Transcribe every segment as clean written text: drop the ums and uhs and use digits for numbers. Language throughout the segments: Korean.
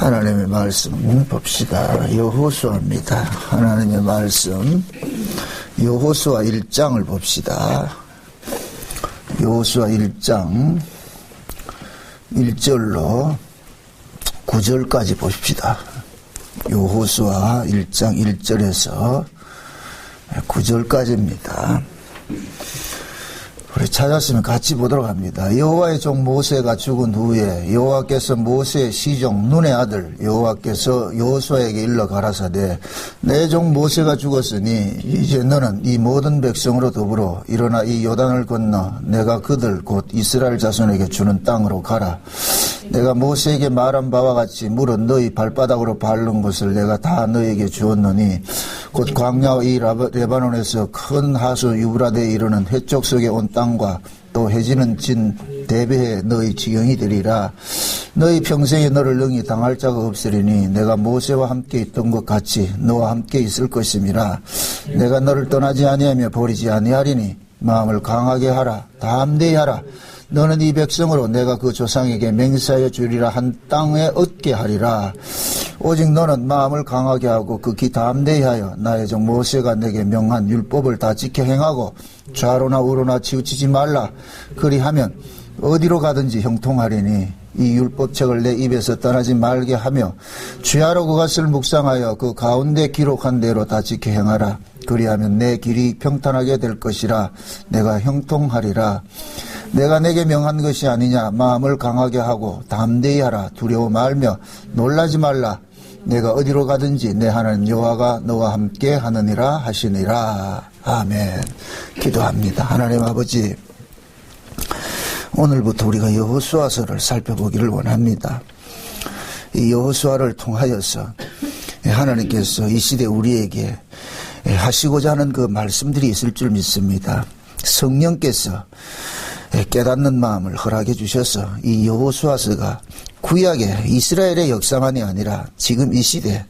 하나님의 말씀 봅시다. 여호수아입니다. 하나님의 말씀 여호수아 1장을 봅시다. 여호수아 1장 1절로 9절까지 보십시다. 여호수아 1장 1절에서 9절까지입니다. 우리 찾았으면 같이 보도록 합니다. 여호와의 종 모세가 죽은 후에 여호와께서 모세의 시종 눈의 아들 여호와께서 여호수아에게 일러 가라사대 내 종 모세가 죽었으니 이제 너는 이 모든 백성으로 더불어 일어나 이 요단을 건너 내가 그들 곧 이스라엘 자손에게 주는 땅으로 가라. 내가 모세에게 말한 바와 같이 물은 너희 발바닥으로 밟는 것을 내가 다 너희에게 주었노니 곧 광야와 이 레바논에서 큰 하수 유브라데에 이르는 해쪽 속에 온 땅과 또 해지는 진 대배에 너희 지경이 되리라. 너희 평생에 너를 능히 당할 자가 없으리니 내가 모세와 함께 있던 것 같이 너와 함께 있을 것임이라. 내가 너를 떠나지 아니하며 버리지 아니하리니 마음을 강하게 하라. 담대히 하라. 너는 이 백성으로 내가 그 조상에게 맹세하여 주리라 한 땅에 얻게 하리라. 오직 너는 마음을 강하게 하고 극히 담대히 하여 나의 종 모세가 내게 명한 율법을 다 지켜 행하고 좌로나 우로나 치우치지 말라. 그리하면 어디로 가든지 형통하리니 이 율법책을 내 입에서 떠나지 말게 하며 주야로 그것을 묵상하여 그 가운데 기록한 대로 다 지켜 행하라. 그리하면 내 길이 평탄하게 될 것이라. 내가 형통하리라. 내가 내게 명한 것이 아니냐. 마음을 강하게 하고 담대히 하라. 두려워 말며 놀라지 말라. 내가 어디로 가든지 내 하나님 여호와가 너와 함께 하느니라 하시니라. 아멘. 기도합니다. 하나님 아버지, 오늘부터 우리가 여호수아서를 살펴보기를 원합니다. 이 여호수아를 통하여서 하나님께서 이 시대 우리에게 하시고자 하는 그 말씀들이 있을 줄 믿습니다. 성령께서 깨닫는 마음을 허락해 주셔서 이 여호수아서가 구약의 이스라엘의 역사만이 아니라 지금 이 시대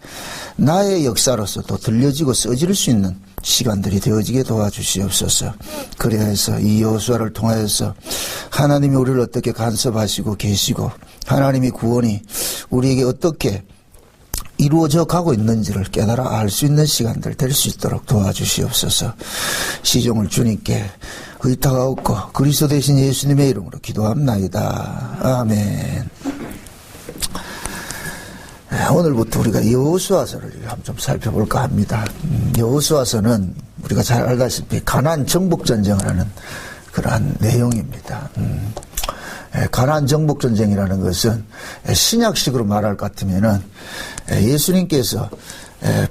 나의 역사로서도 들려지고 써질 수 있는 시간들이 되어지게 도와주시옵소서. 그래야 해서 이 여호수아를 통하여서 하나님이 우리를 어떻게 간섭하시고 계시고 하나님이 구원이 우리에게 어떻게 이루어져 가고 있는지를 깨달아 알 수 있는 시간들 될 수 있도록 도와주시옵소서. 시종을 주님께 의탁하옵고 그리스도 되신 예수님의 이름으로 기도합나이다. 아멘. 오늘부터 우리가 여호수아서를 좀 살펴볼까 합니다. 여호수아서는 우리가 잘 알다시피 가나안 정복전쟁을 하는 그러한 내용입니다. 가나안 정복전쟁이라는 것은 신약식으로 말할 것 같으면은 예수님께서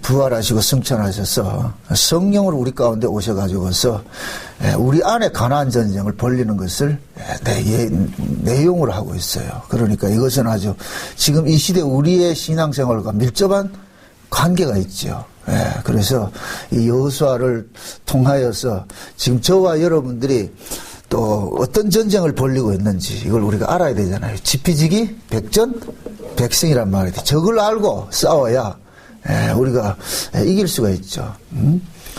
부활하시고 승천하셔서 성령으로 우리 가운데 오셔가지고서 우리 안에 가나안 전쟁을 벌리는 것을 내용으로 하고 있어요. 그러니까 이것은 아주 지금 이 시대 우리의 신앙생활과 밀접한 관계가 있죠. 그래서 이 여호수아를 통하여서 지금 저와 여러분들이 또 어떤 전쟁을 벌리고 있는지 이걸 우리가 알아야 되잖아요. 지피지기 백전백승이란 말이죠. 적을 알고 싸워야 우리가 이길 수가 있죠.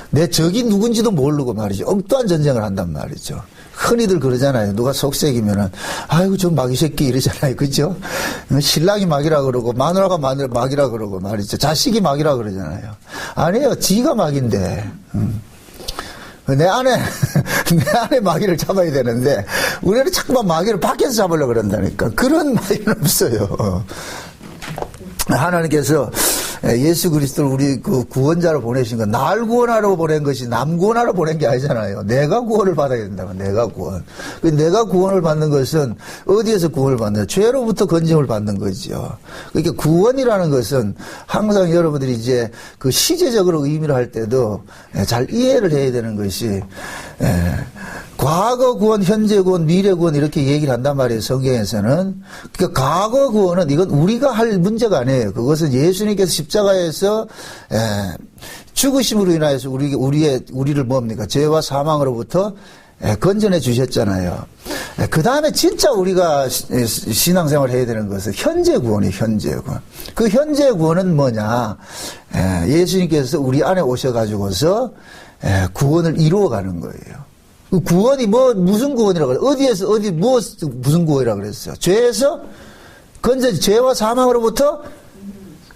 내 적이 누군지도 모르고 말이죠. 엉뚱한 전쟁을 한단 말이죠. 흔히들 그러잖아요. 누가 속색이면은 아이고 저 마귀 새끼 이러잖아요. 그죠? 신랑이 마귀라 그러고 마누라가 마귀라 그러고 말이죠. 자식이 마귀라 그러잖아요. 아니에요. 지가 마귀인데. 내 안에 마귀를 잡아야 되는데 우리는 자꾸만 마귀를 밖에서 잡으려고 그런다니까. 그런 마귀는 없어요. 하나님께서 예수 그리스도를 우리 그 구원자로 보내신 건 날 구원하러 보낸 것이 남 구원하러 보낸 게 아니잖아요. 내가 구원을 받아야 된다고. 내가 구원. 내가 구원을 받는 것은 어디에서 구원을 받느냐? 죄로부터 건짐을 받는 거죠. 그러니까 구원이라는 것은 항상 여러분들이 이제 그 시제적으로 의미를 할 때도 잘 이해를 해야 되는 것이 과거 구원, 현재 구원, 미래 구원 이렇게 얘기를 한단 말이에요. 성경에서는. 그러니까 과거 구원은 이건 우리가 할 문제가 아니에요. 그것은 예수님께서 십자가에서 죽으심으로 인하여서 우리를 뭡니까? 죄와 사망으로부터 건져내 주셨잖아요. 그 다음에 진짜 우리가 신앙생활을 해야 되는 것은 현재 구원이에요. 현재 구원. 그 현재 구원은 뭐냐? 예수님께서 우리 안에 오셔가지고서 구원을 이루어가는 거예요. 구원이 무슨 구원이라고 그래요? 어디에서, 무슨 구원이라고 그랬어요? 죄에서 죄와 사망으로부터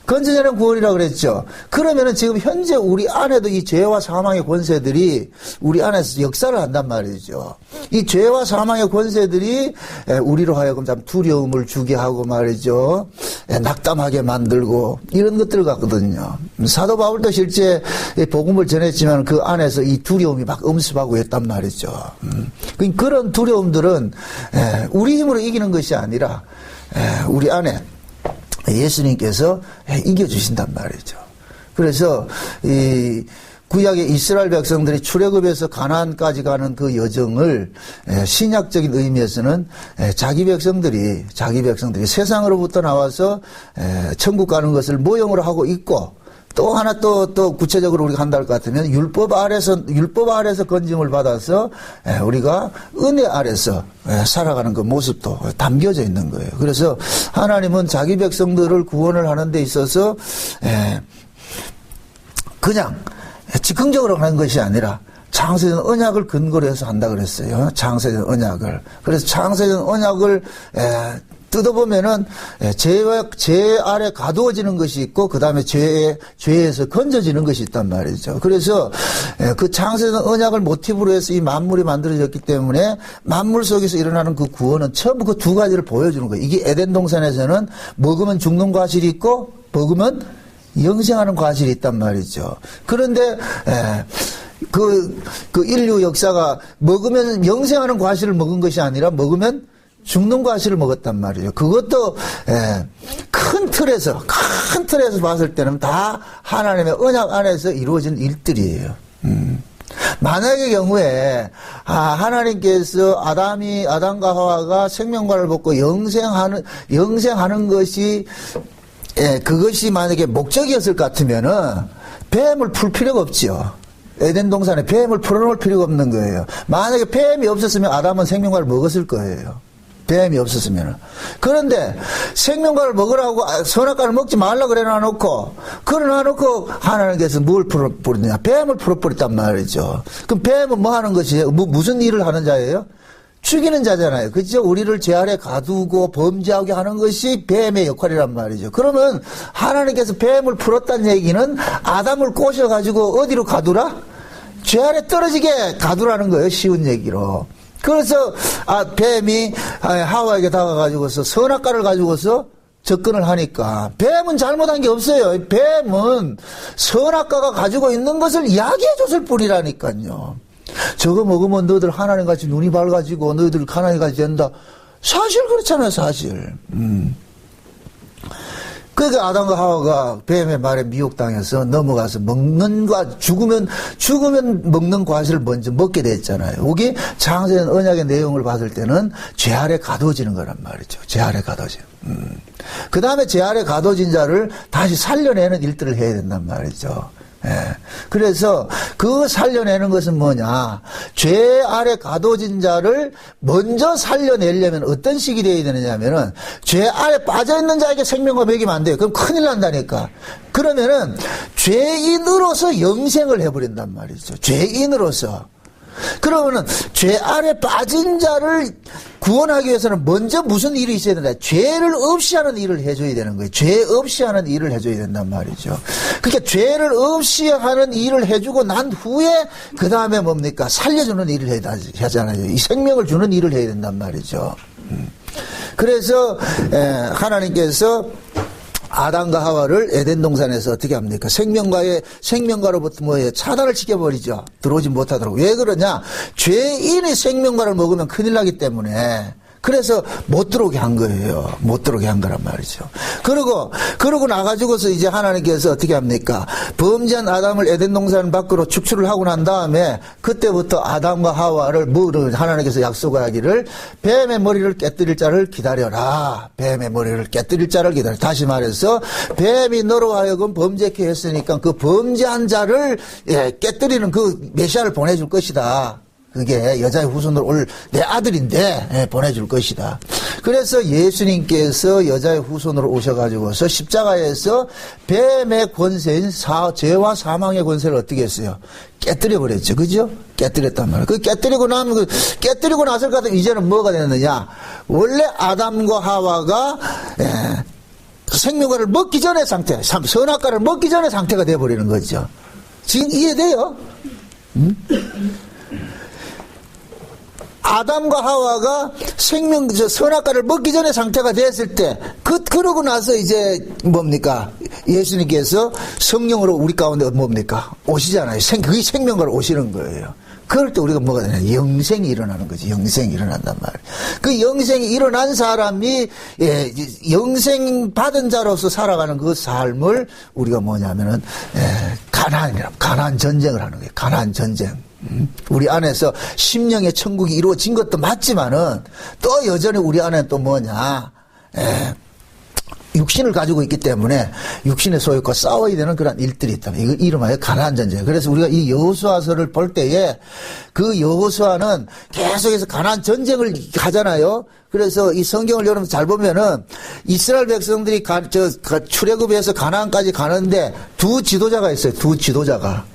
건져내는 구원이라고 그랬죠. 그러면은 지금 현재 우리 안에도 이 죄와 사망의 권세들이 우리 안에서 역사를 한단 말이죠. 이 죄와 사망의 권세들이 우리로 하여금 참 두려움을 주게 하고 말이죠. 낙담하게 만들고 이런 것들 같거든요. 사도 바울도 실제 복음을 전했지만 그 안에서 이 두려움이 막 엄습하고 했단 말이죠. 그런 두려움들은 우리 힘으로 이기는 것이 아니라 우리 안에 예수님께서 이겨주신단 말이죠. 그래서 이 구약의 이스라엘 백성들이 출애굽에서 가나안까지 가는 그 여정을 신약적인 의미에서는 자기 백성들이 세상으로부터 나와서 천국 가는 것을 모형으로 하고 있고, 또 하나 또 구체적으로 우리가 한다 할 것 같으면 율법 아래서 건짐을 받아서 우리가 은혜 아래서 살아가는 그 모습도 담겨져 있는 거예요. 그래서 하나님은 자기 백성들을 구원을 하는 데 있어서 그냥 즉흥적으로 하는 것이 아니라 창세전 언약을 근거로 해서 한다 그랬어요. 창세전 언약을. 그래서 창세전 언약을 뜯어보면은 죄 아래 가두어지는 것이 있고 그 다음에 죄에서 건져지는 것이 있단 말이죠. 그래서 그 창세전 언약을 모티브로 해서 이 만물이 만들어졌기 때문에 만물 속에서 일어나는 그 구원은 전부 그 두 가지를 보여주는 거예요. 이게 에덴 동산에서는 먹으면 죽는 과실이 있고 먹으면 영생하는 과실이 있단 말이죠. 그런데 그 인류 역사가 먹으면 영생하는 과실을 먹은 것이 아니라 먹으면 죽는 과실을 먹었단 말이에요. 그것도 큰 틀에서 봤을 때는 다 하나님의 언약 안에서 이루어진 일들이에요. 만약의 경우에 하나님께서 아담과 하와가 생명과를 먹고 영생하는 것이 그것이 만약에 목적이었을 것 같으면은 뱀을 풀 필요가 없지요. 에덴 동산에 뱀을 풀어놓을 필요가 없는 거예요. 만약에 뱀이 없었으면 아담은 생명과를 먹었을 거예요. 뱀이 없었으면. 그런데 생명과를 먹으라고 선악과를 먹지 말라 그래 놔놓고 하나님께서 뭘 풀어버리느냐, 뱀을 풀어버렸단 말이죠. 그럼 뱀은 뭐 하는 것이에요? 무슨 일을 하는 자예요? 죽이는 자잖아요. 그죠? 우리를 죄 아래 가두고 범죄하게 하는 것이 뱀의 역할이란 말이죠. 그러면 하나님께서 뱀을 풀었다는 얘기는 아담을 꼬셔가지고 어디로 가두라? 죄 아래 떨어지게 가두라는 거예요. 쉬운 얘기로. 그래서 뱀이 하와에게 다가가지고서 선악과를 가지고서 접근을 하니까 뱀은 잘못한 게 없어요. 뱀은 선악과가 가지고 있는 것을 이야기해 줬을 뿐이라니까요. 저거 먹으면 너희들 하나님같이 눈이 밝아지고 너희들 하나님같이 된다. 사실 그렇잖아요. 사실. 그러니까 아담과 하와가 뱀의 말에 미혹당해서 넘어가서 죽으면 먹는 과실을 먼저 먹게 됐잖아요. 여기 창세전 언약의 내용을 봤을 때는 죄 아래 가둬지는 거란 말이죠. 죄 아래 가둬진. 그 다음에 죄 아래 가둬진 자를 다시 살려내는 일들을 해야 된단 말이죠. 그래서 그 살려내는 것은 뭐냐, 죄 아래 가둬진 자를 먼저 살려내려면 어떤 식이 되어야 되느냐면은 죄 아래 빠져있는 자에게 생명과 먹이면 안 돼요. 그럼 큰일 난다니까. 그러면은 죄인으로서 영생을 해버린단 말이죠. 죄인으로서. 그러면은 죄 아래 빠진 자를 구원하기 위해서는 먼저 무슨 일이 있어야 된다? 죄를 없이 하는 일을 해줘야 되는 거예요. 죄 없이 하는 일을 해줘야 된단 말이죠. 그러니까 죄를 없이 하는 일을 해주고 난 후에 그 다음에 뭡니까? 살려주는 일을 해야 하잖아요. 이 생명을 주는 일을 해야 된단 말이죠. 그래서 하나님께서 아담과 하와를 에덴 동산에서 어떻게 합니까? 생명과로부터 뭐예요? 차단을 시켜버리죠. 들어오지 못하도록. 왜 그러냐? 죄인이 생명과를 먹으면 큰일 나기 때문에. 그래서 못 들어오게 한 거예요. 못 들어오게 한 거란 말이죠. 그러고 나가지고서 이제 하나님께서 어떻게 합니까? 범죄한 아담을 에덴 동산 밖으로 축출을 하고 난 다음에 그때부터 아담과 하와를 하나님께서 약속하기를 뱀의 머리를 깨뜨릴 자를 기다려라. 뱀의 머리를 깨뜨릴 자를 기다려. 다시 말해서 뱀이 너로 하여금 범죄케 했으니까 그 범죄한 자를 깨뜨리는 그 메시아를 보내줄 것이다. 그게 여자의 후손으로 올 내 아들인데 보내줄 것이다. 그래서 예수님께서 여자의 후손으로 오셔가지고서 십자가에서 뱀의 권세인 죄와 사망의 권세를 어떻게 했어요? 깨뜨려 버렸죠. 그죠? 깨뜨렸단 말이에요. 깨뜨리고 났을 것 같으면 이제는 뭐가 됐느냐? 원래 아담과 하와가 생명과를 먹기 전의 상태, 선악과를 먹기 전의 상태가 되어버리는 거죠. 지금 이해돼요? 아담과 하와가 선악과를 먹기 전의 상태가 됐을 때, 그러고 나서 이제 뭡니까? 예수님께서 성령으로 우리 가운데 뭡니까? 오시잖아요. 그게 생명과로 오시는 거예요. 그럴 때 우리가 뭐가 되냐? 영생이 일어나는 거지. 영생이 일어난단 말이에요. 그 영생이 일어난 사람이, 영생 받은 자로서 살아가는 그 삶을 우리가 뭐냐면은, 가나안 전쟁을 하는 거예요. 가나안 전쟁. 우리 안에서 심령의 천국이 이루어진 것도 맞지만은 또 여전히 우리 안에 또 뭐냐, 육신을 가지고 있기 때문에 육신의 소유과 싸워야 되는 그런 일들이 있다. 이거 이름하여 가나안 전쟁. 그래서 우리가 이 여호수아서를 볼 때에 그 여호수아는 계속해서 가나안 전쟁을 하잖아요. 그래서 이 성경을 여러분 잘 보면은 이스라엘 백성들이 출애굽해서 가나안까지 가는데 두 지도자가 있어요. 두 지도자가.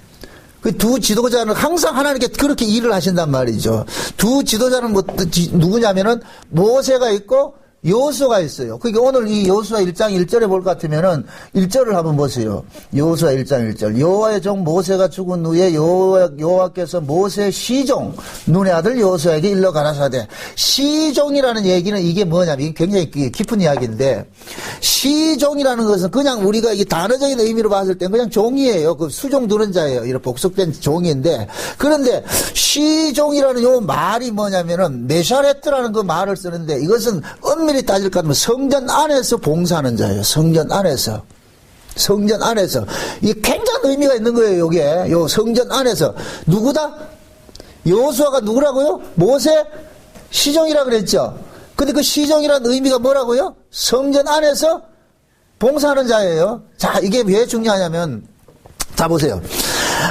그 두 지도자는 항상 하나님께 그렇게 일을 하신단 말이죠. 두 지도자는 누구냐면은 모세가 있고 여호수아가 있어요. 그러니까 오늘 이 여호수아 1장 1절에 볼 것 같으면은 1절을 한번 보세요. 여호수아 1장 1절. 여호와의 종 모세가 죽은 후에 여호와께서 모세 시종 눈의 아들 여호수아에게 일러 가라사대. 시종이라는 얘기는 이게 뭐냐면 이게 굉장히 깊은 이야기인데 시종이라는 것은 그냥 우리가 이 단어적인 의미로 봤을 때 그냥 종이에요. 그 수종 두는 자예요. 이런 복속된 종인데 그런데 시종이라는 요 말이 뭐냐면은 메샤레트라는 그 말을 쓰는데 이것은 엄밀히 따질 것 같으면 성전 안에서 봉사하는 자예요. 성전 안에서. 성전 안에서. 이게 굉장한 의미가 있는 거예요, 요게. 요 성전 안에서. 누구다? 여호수아가 누구라고요? 모세 시종이라 그랬죠. 근데 그 시종이라는 의미가 뭐라고요? 성전 안에서 봉사하는 자예요. 자, 이게 왜 중요하냐면, 자, 보세요.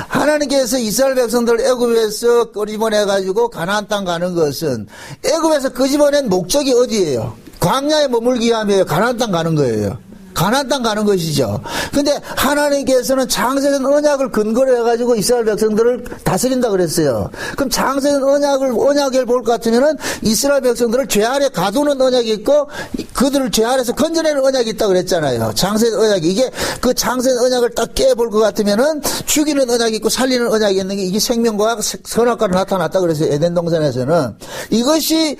하나님께서 이스라엘 백성들을 애굽에서 끄집어내가지고 가나안 땅 가는 것은 애굽에서 끄집어낸 목적이 어디예요? 광야에 머물기 위함이에요. 가나안 땅 가는 거예요. 가나안 땅 가는 것이죠. 근데 하나님께서는 창세전 언약을 근거로 해가지고 이스라엘 백성들을 다스린다 그랬어요. 그럼 창세전 언약을 볼 것 같으면은 이스라엘 백성들을 죄 아래 가두는 언약이 있고 그들을 죄 아래서 건져내는 언약이 있다 그랬잖아요. 창세전 언약이. 이게 그 창세전 언약을 딱 깨볼 것 같으면은 죽이는 언약이 있고 살리는 언약이 있는 게 이게 생명과 선악과로 나타났다 그랬어요. 에덴 동산에서는. 이것이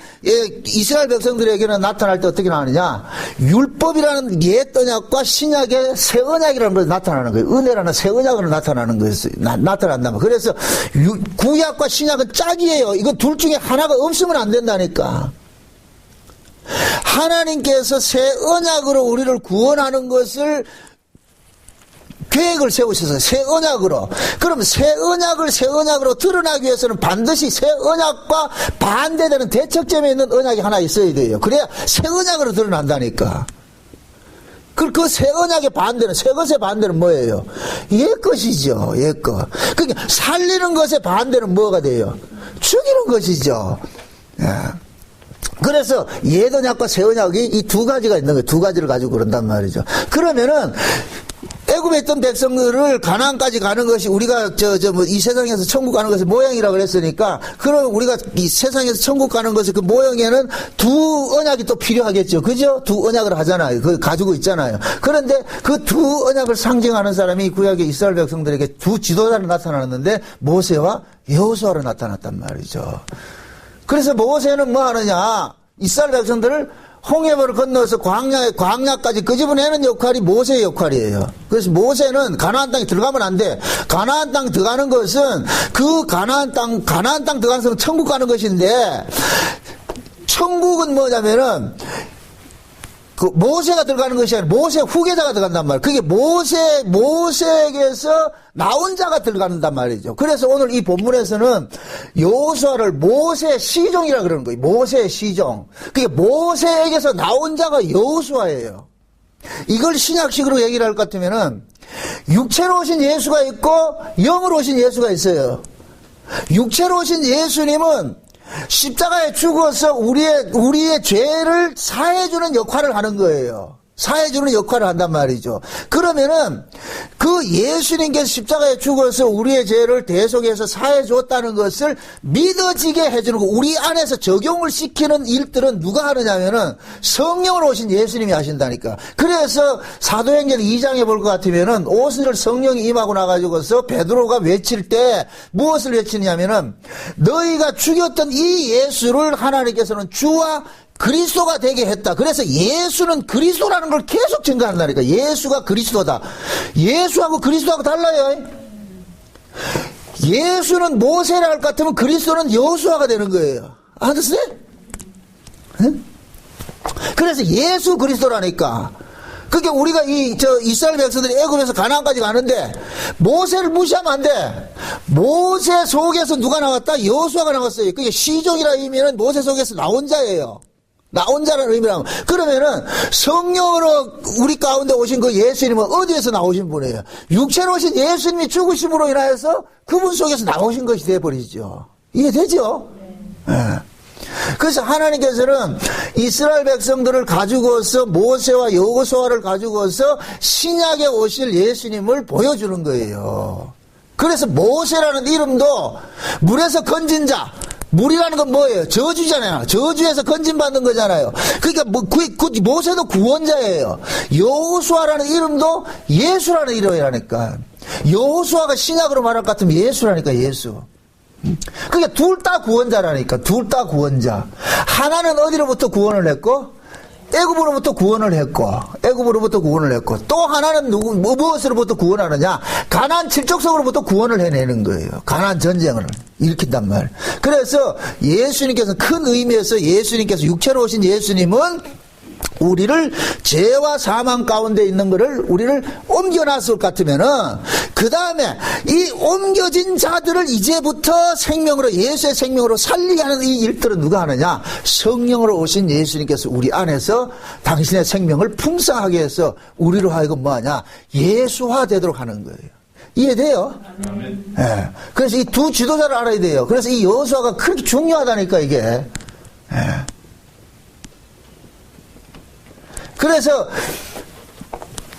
이스라엘 백성들에게는 나타날 때 어떻게 나오느냐. 율법이라는 옛 언약과 신약의 새 언약이라는 것이 나타나는 거예요. 은혜라는 새 언약으로 나타나는 것이 나타난다. 그래서 구약과 신약은 짝이에요. 이거 둘 중에 하나가 없으면 안 된다니까. 하나님께서 새 언약으로 우리를 구원하는 것을 계획을 세우셔서 새 언약으로. 그럼 새 언약으로 드러나기 위해서는 반드시 새 언약과 반대되는 대척점에 있는 언약이 하나 있어야 돼요. 그래야 새 언약으로 드러난다니까. 그 새 언약의 반대는, 새 것의 반대는 뭐예요? 옛 것이죠, 옛 것. 그러니까 살리는 것의 반대는 뭐가 돼요? 죽이는 것이죠. 예. 그래서 옛 언약과 새 언약이 이 두 가지가 있는 거예요. 두 가지를 가지고 그런단 말이죠. 그러면은, 애굽에 있던 백성들을 가나안까지 가는 것이 우리가 이 세상에서 천국 가는 것의 모형이라고 그랬으니까 그럼 우리가 이 세상에서 천국 가는 것의 그 모형에는 두 언약이 또 필요하겠죠. 그죠? 두 언약을 하잖아요. 그걸 가지고 있잖아요. 그런데 그 두 언약을 상징하는 사람이 구약의 이스라엘 백성들에게 두 지도자로 나타났는데 모세와 여호수아로 나타났단 말이죠. 그래서 모세는 뭐 하느냐? 이스라엘 백성들을 홍해물을 건너서 광야까지 끄집어내는 역할이 모세의 역할이에요. 그래서 모세는 가나안 땅에 들어가면 안 돼. 가나안 땅 들어가는 것은 그 가나안 땅 들어가는 것은 천국 가는 것인데 천국은 뭐냐면은 그 모세가 들어가는 것이 아니라 모세 후계자가 들어간단 말이에요. 그게 모세에게서 나온 자가 들어간단 말이죠. 그래서 오늘 이 본문에서는 여호수아를 모세 시종이라 그러는 거예요. 모세 시종. 그게 모세에게서 나온 자가 여호수아예요. 이걸 신약식으로 얘기를 할 것 같으면은 육체로 오신 예수가 있고 영으로 오신 예수가 있어요. 육체로 오신 예수님은 십자가에 죽어서 우리의 죄를 사해주는 역할을 하는 거예요. 사해 주는 역할을 한단 말이죠. 그러면은 그 예수님께서 십자가에 죽어서 우리의 죄를 대속해서 사해 줬다는 것을 믿어지게 해주는 거, 우리 안에서 적용을 시키는 일들은 누가 하느냐면은 성령으로 오신 예수님이 하신다니까. 그래서 사도행전 2장에 볼 것 같으면은 오순절 성령이 임하고 나가지고서 베드로가 외칠 때 무엇을 외치냐면은 너희가 죽였던 이 예수를 하나님께서는 주와 그리스도가 되게 했다. 그래서 예수는 그리스도라는 걸 계속 증거한다니까. 예수가 그리스도다. 예수하고 그리스도하고 달라요. 예수는 모세라 할 것 같으면 그리스도는 여호수아가 되는 거예요. 알았어요? 응? 그래서 예수 그리스도라니까. 그러니까 우리가 이스라엘 백성들이 애굽에서 가나안까지 가는데 모세를 무시하면 안 돼. 모세 속에서 누가 나왔다? 여호수아가 나왔어요. 그게 시종이라 의미는 모세 속에서 나온 자예요. 나온 자라는 의미라면, 그러면은 성령으로 우리 가운데 오신 그 예수님은 어디에서 나오신 분이에요? 육체로 오신 예수님이 죽으심으로 인하여서 그분 속에서 나오신 것이 되어버리죠. 이해되죠? 네. 그래서 하나님께서는 이스라엘 백성들을 가지고서 모세와 여호수아를 가지고서 신약에 오실 예수님을 보여주는 거예요. 그래서 모세라는 이름도 물에서 건진 자, 물이라는 건 뭐예요? 저주잖아요. 저주에서 건진받는 거잖아요. 그러니까 모세도 구원자예요. 여호수아라는 이름도 예수라는 이름이라니까. 여호수아가 신약으로 말할 것 같으면 예수라니까, 예수. 그러니까 둘 다 구원자라니까. 둘 다 구원자. 하나는 어디로부터 구원을 했고, 애굽으로부터 구원을 했고, 애굽으로부터 구원을 했고, 또 하나는 무엇으로부터 구원하느냐? 가나안 칠족성으로부터 구원을 해내는 거예요. 가나안 전쟁을 일으킨단 말. 그래서 예수님께서 큰 의미에서 예수님께서 육체로 오신 예수님은 우리를 죄와 사망 가운데 있는 것을 우리를 옮겨놨을 것 같으면은 그 다음에 이 옮겨진 자들을 이제부터 생명으로, 예수의 생명으로 살리게 하는 이 일들은 누가 하느냐? 성령으로 오신 예수님께서 우리 안에서 당신의 생명을 풍성하게 해서 우리로 하여금 뭐하냐? 예수화 되도록 하는 거예요. 이해돼요? 예. 그래서 이 두 지도자를 알아야 돼요. 그래서 이 여호수아가 그렇게 중요하다니까, 이게. 예. 그래서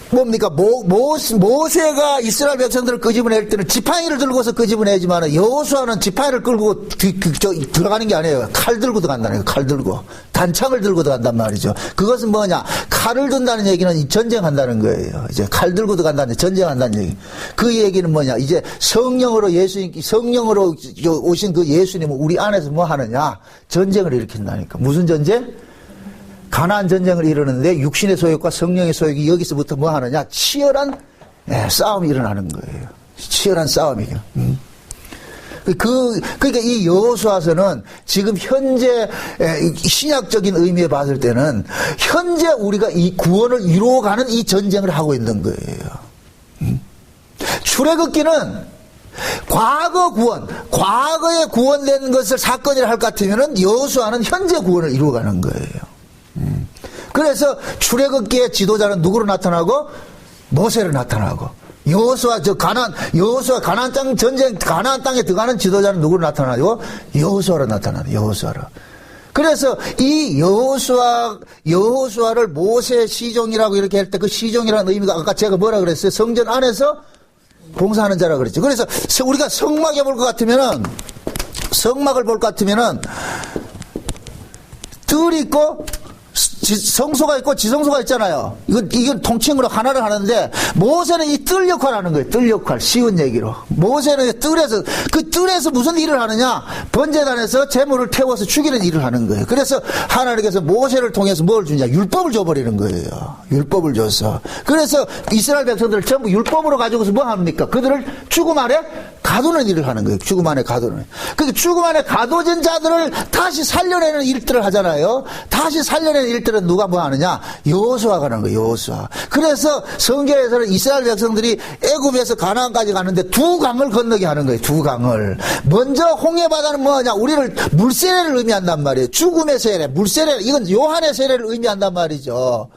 뭡니까? 모세가 이스라엘 백성들을 끄집어낼 때는 지팡이를 들고서 끄집어내지만 여호수아는 지팡이를 끌고 들어가는 게 아니에요. 칼 들고 들어간다는 거예요. 칼 들고. 단창을 들고 들어간단 말이죠. 그것은 뭐냐? 칼을 든다는 얘기는 전쟁한다는 거예요. 이제 칼 들고 들어간다는, 전쟁한다는 얘기. 그 얘기는 뭐냐? 이제 성령으로 오신 그 예수님은 우리 안에서 뭐 하느냐? 전쟁을 일으킨다니까. 무슨 전쟁? 가나안 전쟁을 이루는데 육신의 소욕과 성령의 소욕이 여기서부터 뭐 하느냐? 치열한 싸움이 일어나는 거예요. 치열한 싸움이요. 그러니까 이 여호수아서는 지금 현재 신약적인 의미에 봤을 때는 현재 우리가 이 구원을 이루어가는 이 전쟁을 하고 있는 거예요. 출애굽기는 과거 구원, 과거에 구원된 것을 사건이라 할 것 같으면은 여호수아는 현재 구원을 이루어가는 거예요. 그래서 출애굽기의 지도자는 누구로 나타나고? 모세로 나타나고. 여호수아 가나안 땅 전쟁, 가나안 땅에 들어가는 지도자는 누구로 나타나고? 여호수아로 나타나요. 여호수아로. 그래서 이 여호수아를 모세의 시종이라고 이렇게 할 때 그 시종이라는 의미가 아까 제가 뭐라 그랬어요? 성전 안에서 봉사하는 자라 그랬죠. 그래서 우리가 성막을 볼 것 같으면은 뜰이 있고 성소가 있고 지성소가 있잖아요. 이건 통칭으로 하나를 하는데, 모세는 이 뜰 역할을 하는 거예요. 뜰 역할. 쉬운 얘기로. 모세는 그 뜰에서 무슨 일을 하느냐? 번제단에서 제물을 태워서 죽이는 일을 하는 거예요. 그래서 하나님께서 모세를 통해서 뭘 주냐? 율법을 줘버리는 거예요. 율법을 줘서. 그래서 이스라엘 백성들을 전부 율법으로 가지고서 뭐 합니까? 그들을 죽음 안에 가두는 일을 하는 거예요. 죽음 안에 가두는. 그러니까 죽음 안에 가둬진 자들을 다시 살려내는 일들을 하잖아요. 다시 살려내는 일들은 누가 뭐 하느냐? 여호수아가 하는 거예요. 여호수아. 그래서 성경에서는 이스라엘 백성들이 애굽에서 가나안까지 가는데 두 강을 건너게 하는 거예요. 두 강을. 먼저 홍해바다는 뭐냐? 우리를 물세례를 의미한단 말이에요. 죽음의 세례, 물세례. 이건 요한의 세례를 의미한단 말이죠.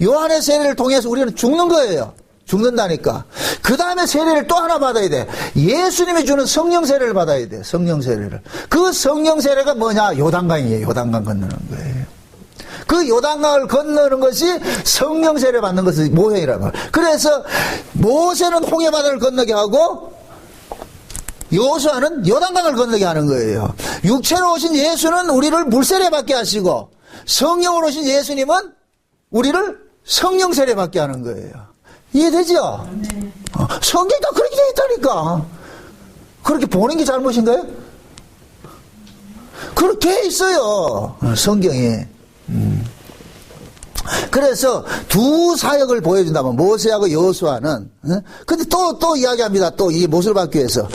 요한의 세례를 통해서 우리는 죽는 거예요. 죽는다니까. 그 다음에 세례를 또 하나 받아야 돼. 예수님이 주는 성령 세례를 받아야 돼. 성령 세례를. 그 성령 세례가 뭐냐? 요단강이에요. 요단강 건너는 거예요. 그 요단강을 건너는 것이 성령 세례 받는 것이 모세라고. 그래서 모세는 홍해바다를 건너게 하고 여호수아는 요단강을 건너게 하는 거예요. 육체로 오신 예수는 우리를 물세례 받게 하시고 성령으로 오신 예수님은 우리를 성령 세례 받게 하는 거예요. 이해되죠? 성경이 다 그렇게 되어 있다니까. 그렇게 보는 게 잘못인가요? 그렇게 돼 있어요. 성경이. 그래서 두 사역을 보여준다면 모세하고 여호수아는. 근데 또 이야기합니다. 또 이 못을 받기 위해서.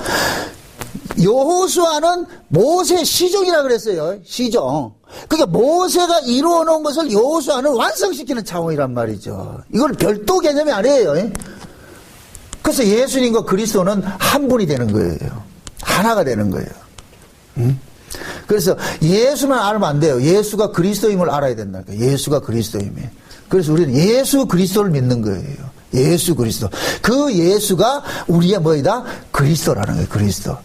여호수아는 모세 시종이라 그랬어요. 시종. 그러니까 모세가 이루어 놓은 것을 여호수아는 완성시키는 차원이란 말이죠. 이건 별도 개념이 아니에요. 그래서 예수님과 그리스도는 한 분이 되는 거예요. 하나가 되는 거예요. 그래서 예수만 알면 안 돼요. 예수가 그리스도임을 알아야 된다니까. 예수가 그리스도임이에요. 그래서 우리는 예수 그리스도를 믿는 거예요. 예수 그리스도. 그 예수가 우리의 뭐이다? 그리스도라는 거예요. 그리스도.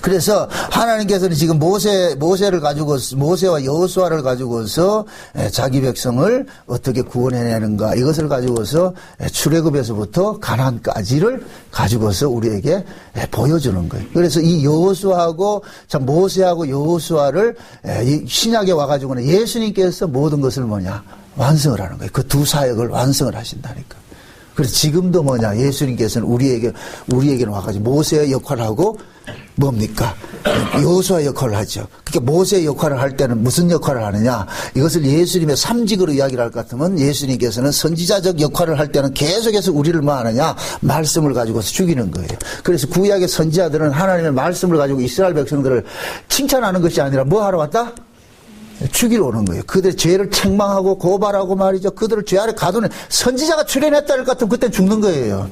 그래서 하나님께서는 지금 모세를 가지고, 모세와 여호수아를 가지고서 자기 백성을 어떻게 구원해내는가, 이것을 가지고서 출애굽에서부터 가나안까지를 가지고서 우리에게 보여주는 거예요. 그래서 이 여호수아하고, 참 모세하고 여호수아를 신약에 와가지고는 예수님께서 모든 것을 뭐냐? 완성을 하는 거예요. 그 두 사역을 완성을 하신다니까. 그래서 지금도 뭐냐? 예수님께서는 우리에게는 와가지고 모세의 역할을 하고 뭡니까? 여호수아의 역할을 하죠. 그러니까 모세의 역할을 할 때는 무슨 역할을 하느냐? 이것을 예수님의 삼직으로 이야기를 할 것 같으면 예수님께서는 선지자적 역할을 할 때는 계속해서 우리를 뭐 하느냐? 말씀을 가지고서 죽이는 거예요. 그래서 구약의 선지자들은 하나님의 말씀을 가지고 이스라엘 백성들을 칭찬하는 것이 아니라 뭐 하러 왔다? 죽이러 오는 거예요. 그들의 죄를 책망하고 고발하고 말이죠. 그들을 죄 아래 가두는 선지자가 출현했다 할 것 같으면 그때는 죽는 거예요.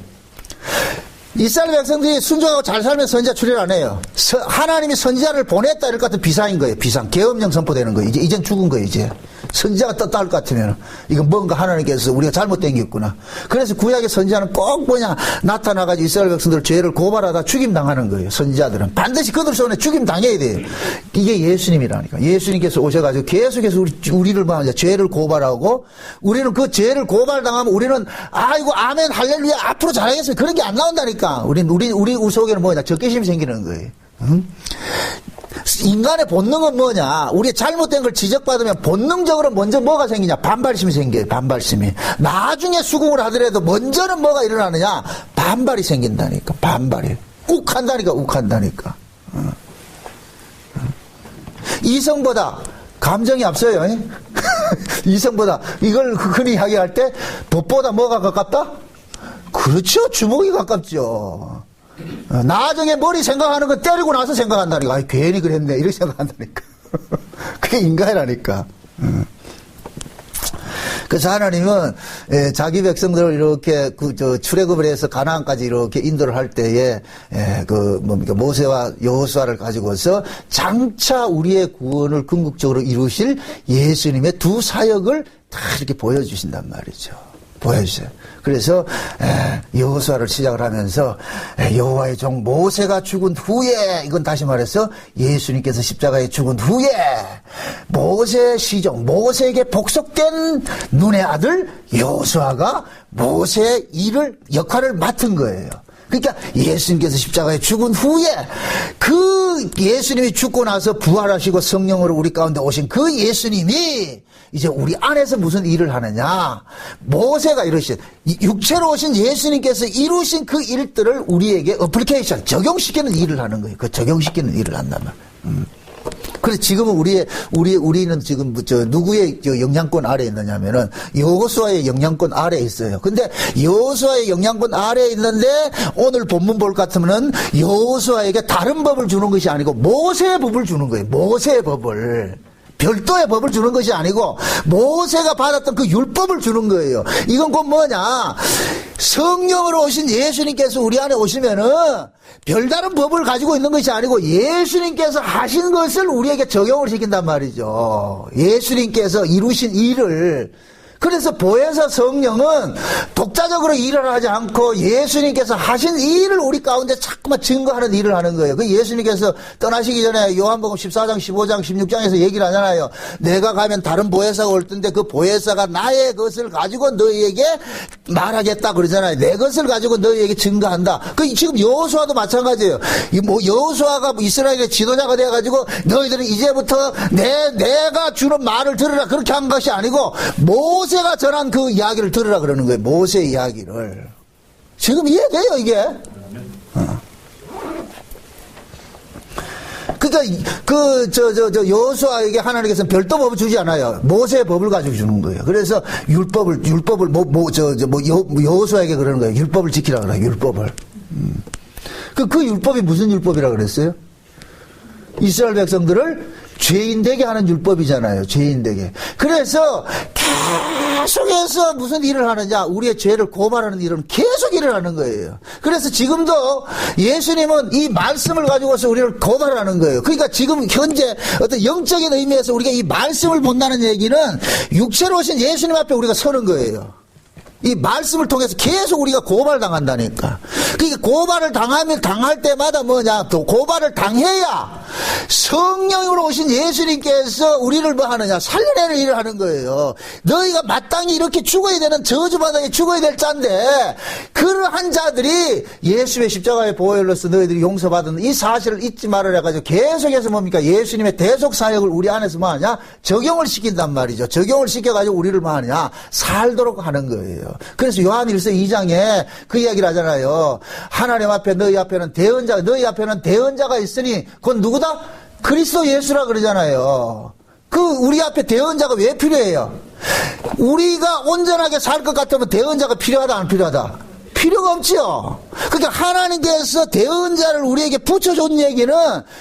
이스라엘 백성들이 순종하고 잘 살면 선지자 출현 안 해요. 하나님이 선지자를 보냈다 할 것 같은 비상인 거예요. 비상. 계엄령 선포되는 거예요. 이젠 죽은 거예요. 이제. 선지자가 떴다 할 것 같으면 이건 뭔가 하나님께서 우리가 잘못된 게 있구나. 그래서 구약의 선지자는 꼭 뭐냐 나타나가지고 이스라엘 백성들 죄를 고발하다 죽임 당하는 거예요. 선지자들은 반드시 그들 손에 죽임 당해야 돼요. 이게 예수님이라니까. 예수님께서 오셔가지고 계속해서 우리를 뭐냐 죄를 고발하고 우리는 그 죄를 고발당하면 우리는 아이고 아멘 할렐루야 앞으로 잘하겠어요. 그런 게 안 나온다니까. 우리 속에는 뭐냐 적개심이 생기는 거예요. 응? 인간의 본능은 뭐냐? 우리 잘못된 걸 지적받으면 본능적으로 먼저 뭐가 생기냐? 반발심이 생겨요. 반발심이. 나중에 수긍을 하더라도 먼저는 뭐가 일어나느냐? 반발이 생긴다니까. 반발이. 욱한다니까. 욱한다니까. 이성보다 감정이 앞서요. 이성보다. 이걸 흔히 이야기할 때 법보다 뭐가 가깝다? 그렇죠. 주먹이 가깝죠. 나중에 머리 생각하는 건 때리고 나서 생각한다니까. 아이, 괜히 그랬네. 이렇게 생각한다니까. 그게 인간이라니까. 그래서 하나님은 자기 백성들을 이렇게 출애굽을 해서 가나안까지 이렇게 인도를 할 때에 모세와 여호수아를 가지고서 장차 우리의 구원을 궁극적으로 이루실 예수님의 두 사역을 다 이렇게 보여주신단 말이죠. 보여주세요. 그래서 여호수아를 시작을 하면서 여호와의 종 모세가 죽은 후에, 이건 다시 말해서 예수님께서 십자가에 죽은 후에 모세의 시종, 모세에게 복속된 눈의 아들 여호수아가 모세의 역할을 맡은 거예요. 그러니까 예수님께서 십자가에 죽은 후에 그 예수님이 죽고 나서 부활하시고 성령으로 우리 가운데 오신 그 예수님이 이제 우리 안에서 무슨 일을 하느냐? 모세가 이루신, 육체로 오신 예수님께서 이루신 그 일들을 우리에게 어플리케이션, 적용시키는 일을 하는 거예요. 그 적용시키는 일을 한단 말이에요. 그래서 지금은 우리는 지금 누구의 영향권 아래에 있느냐면은 여호수아의 영향권 아래에 있어요. 근데 여호수아의 영향권 아래에 있는데 오늘 본문 볼 것 같으면은 여호수아에게 다른 법을 주는 것이 아니고 모세의 법을 주는 거예요. 모세의 법을. 별도의 법을 주는 것이 아니고 모세가 받았던 그 율법을 주는 거예요. 이건 곧 뭐냐? 성령으로 오신 예수님께서 우리 안에 오시면은 별다른 법을 가지고 있는 것이 아니고 예수님께서 하신 것을 우리에게 적용을 시킨단 말이죠. 예수님께서 이루신 일을. 그래서 보혜사 성령은 독자적으로 일을 하지 않고 예수님께서 하신 일을 우리 가운데 자꾸만 증거하는 일을 하는 거예요. 그 예수님께서 떠나시기 전에 요한복음 14장, 15장, 16장에서 얘기를 하잖아요. 내가 가면 다른 보혜사가 올 텐데 그 보혜사가 나의 것을 가지고 너희에게 말하겠다 그러잖아요. 내 것을 가지고 너희에게 증거한다. 그 지금 여호수아도 마찬가지예요. 뭐 여호수아가 이스라엘의 지도자가 돼가지고 너희들은 이제부터 내가 주는 말을 들으라 그렇게 한 것이 아니고 모세가 전한 그 이야기를 들으라 그러는 거예요. 모세의 이야기를. 지금 이해돼요 이게? 그러니까 여호수아에게 하나님께서는 별도 법을 주지 않아요. 모세의 법을 가지고 주는 거예요. 그래서 율법을 여호수아에게 그러는 거예요. 율법을 지키라 그래요. 율법을. 그 율법이 무슨 율법이라 그랬어요? 이스라엘 백성들을 죄인 되게 하는 율법이잖아요. 죄인 되게. 그래서 계속해서 무슨 일을 하느냐? 우리의 죄를 고발하는 일은 계속 일을 하는 거예요. 그래서 지금도 예수님은 이 말씀을 가지고서 우리를 고발하는 거예요. 그러니까 지금 현재 어떤 영적인 의미에서 우리가 이 말씀을 본다는 얘기는 육체로 오신 예수님 앞에 우리가 서는 거예요. 이 말씀을 통해서 계속 우리가 고발당한다니까. 그러니까 고발을 당할 때마다 뭐냐? 또 고발을 당해야 성령으로 오신 예수님께서 우리를 뭐 하느냐? 살려내는 일을 하는 거예요. 너희가 마땅히 이렇게 죽어야 되는 저주바닥에 죽어야 될 자인데 그러한 자들이 예수의 십자가의 보혈로서 너희들이 용서받은 이 사실을 잊지 말으라 해가지고 계속해서 뭡니까? 예수님의 대속 사역을 우리 안에서 뭐 하냐? 적용을 시킨단 말이죠. 적용을 시켜가지고 우리를 뭐 하느냐? 살도록 하는 거예요. 그래서 요한일서 2장에 그 이야기를 하잖아요. 하나님 앞에 너희 앞에는 대언자가 있으니 그건 누구다? 그리스도 예수라 그러잖아요. 우리 앞에 대언자가 왜 필요해요? 우리가 온전하게 살 것 같으면 대언자가 필요하다 안 필요하다? 필요가 없죠. 그러니까 하나님께서 대언자를 우리에게 붙여준 얘기는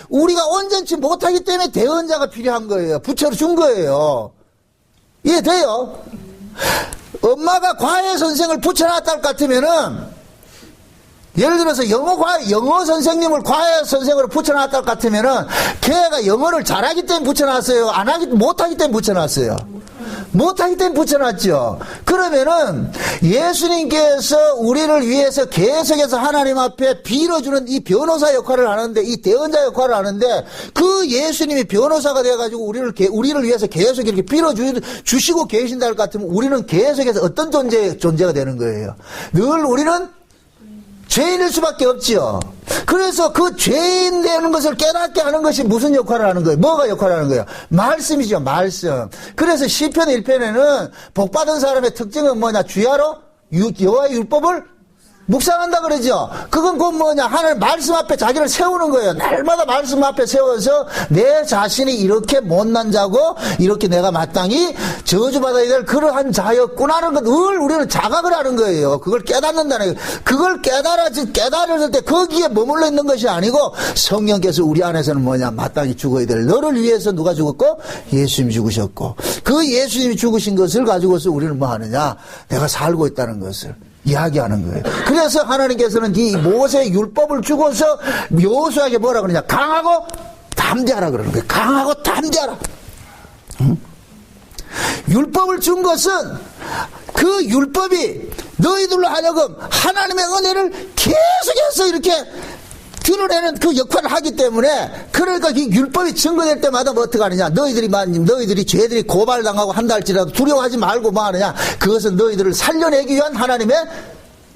우리가 온전치 못하기 때문에 대언자가 필요한 거예요. 붙여준 거예요. 이해돼요? 엄마가 과외 선생을 붙여놨다 할 것 같으면은, 예를 들어서 영어 선생님을 과외 선생으로 붙여놨다 할 것 같으면은, 걔가 영어를 잘하기 때문에 붙여놨어요? 못하기 때문에 붙여놨어요? 못하기 때문에 붙여놨죠. 그러면은 예수님께서 우리를 위해서 계속해서 하나님 앞에 빌어주는 이 변호사 역할을 하는데, 이 대언자 역할을 하는데, 그 예수님이 변호사가 돼가지고 우리를 위해서 계속 이렇게 빌어주시고 계신다 할 것 같으면 우리는 계속해서 어떤 존재가 되는 거예요? 늘 우리는 죄인일 수밖에 없지요. 그래서 그 죄인 되는 것을 깨닫게 하는 것이 무슨 역할을 하는 거예요? 뭐가 역할을 하는 거예요? 말씀이죠, 말씀. 그래서 시편 1편에는 복받은 사람의 특징은 뭐냐? 주야로 여호와의 율법을 묵상한다 그러죠. 그건 곧 뭐냐? 하나님 말씀 앞에 자기를 세우는 거예요. 날마다 말씀 앞에 세워서 내 자신이 이렇게 못난 자고 이렇게 내가 마땅히 저주받아야 될 그러한 자였구나 하는 걸 늘 우리는 자각을 하는 거예요. 그걸 깨닫는다는 거예요. 그걸 깨달을 때 거기에 머물러 있는 것이 아니고 성령께서 우리 안에서는 뭐냐? 마땅히 죽어야 될 너를 위해서 누가 죽었고? 예수님이 죽으셨고 그 예수님이 죽으신 것을 가지고서 우리는 뭐 하느냐? 내가 살고 있다는 것을 이야기하는 거예요. 그래서 하나님께서는 이 모세의 율법을 주고서 여호수아에게 뭐라 그러냐? 강하고 담대하라 그러는 거예요. 강하고 담대하라. 응? 율법을 준 것은 그 율법이 너희들로 하여금 하나님의 은혜를 계속해서 이렇게 드러내는 그 역할을 하기 때문에 그러니까 이 율법이 증거될 때마다 뭐 어떻게 하느냐? 너희들이 죄들이 고발당하고 한다 할지라도 두려워하지 말고 뭐 하느냐? 그것은 너희들을 살려내기 위한 하나님의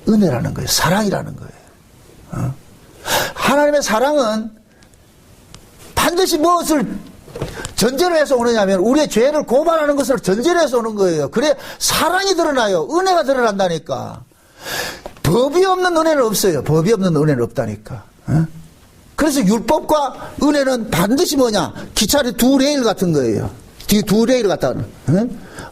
은혜라는 거예요. 사랑이라는 거예요. 하나님의 사랑은 반드시 무엇을 전제로 해서 오느냐면 우리의 죄를 고발하는 것을 전제로 해서 오는 거예요. 그래 사랑이 드러나요. 은혜가 드러난다니까. 법이 없는 은혜는 없어요. 법이 없는 은혜는 없다니까. 그래서 율법과 은혜는 반드시 뭐냐? 기차의 두 레일 같은 거예요. 두 레일 같다.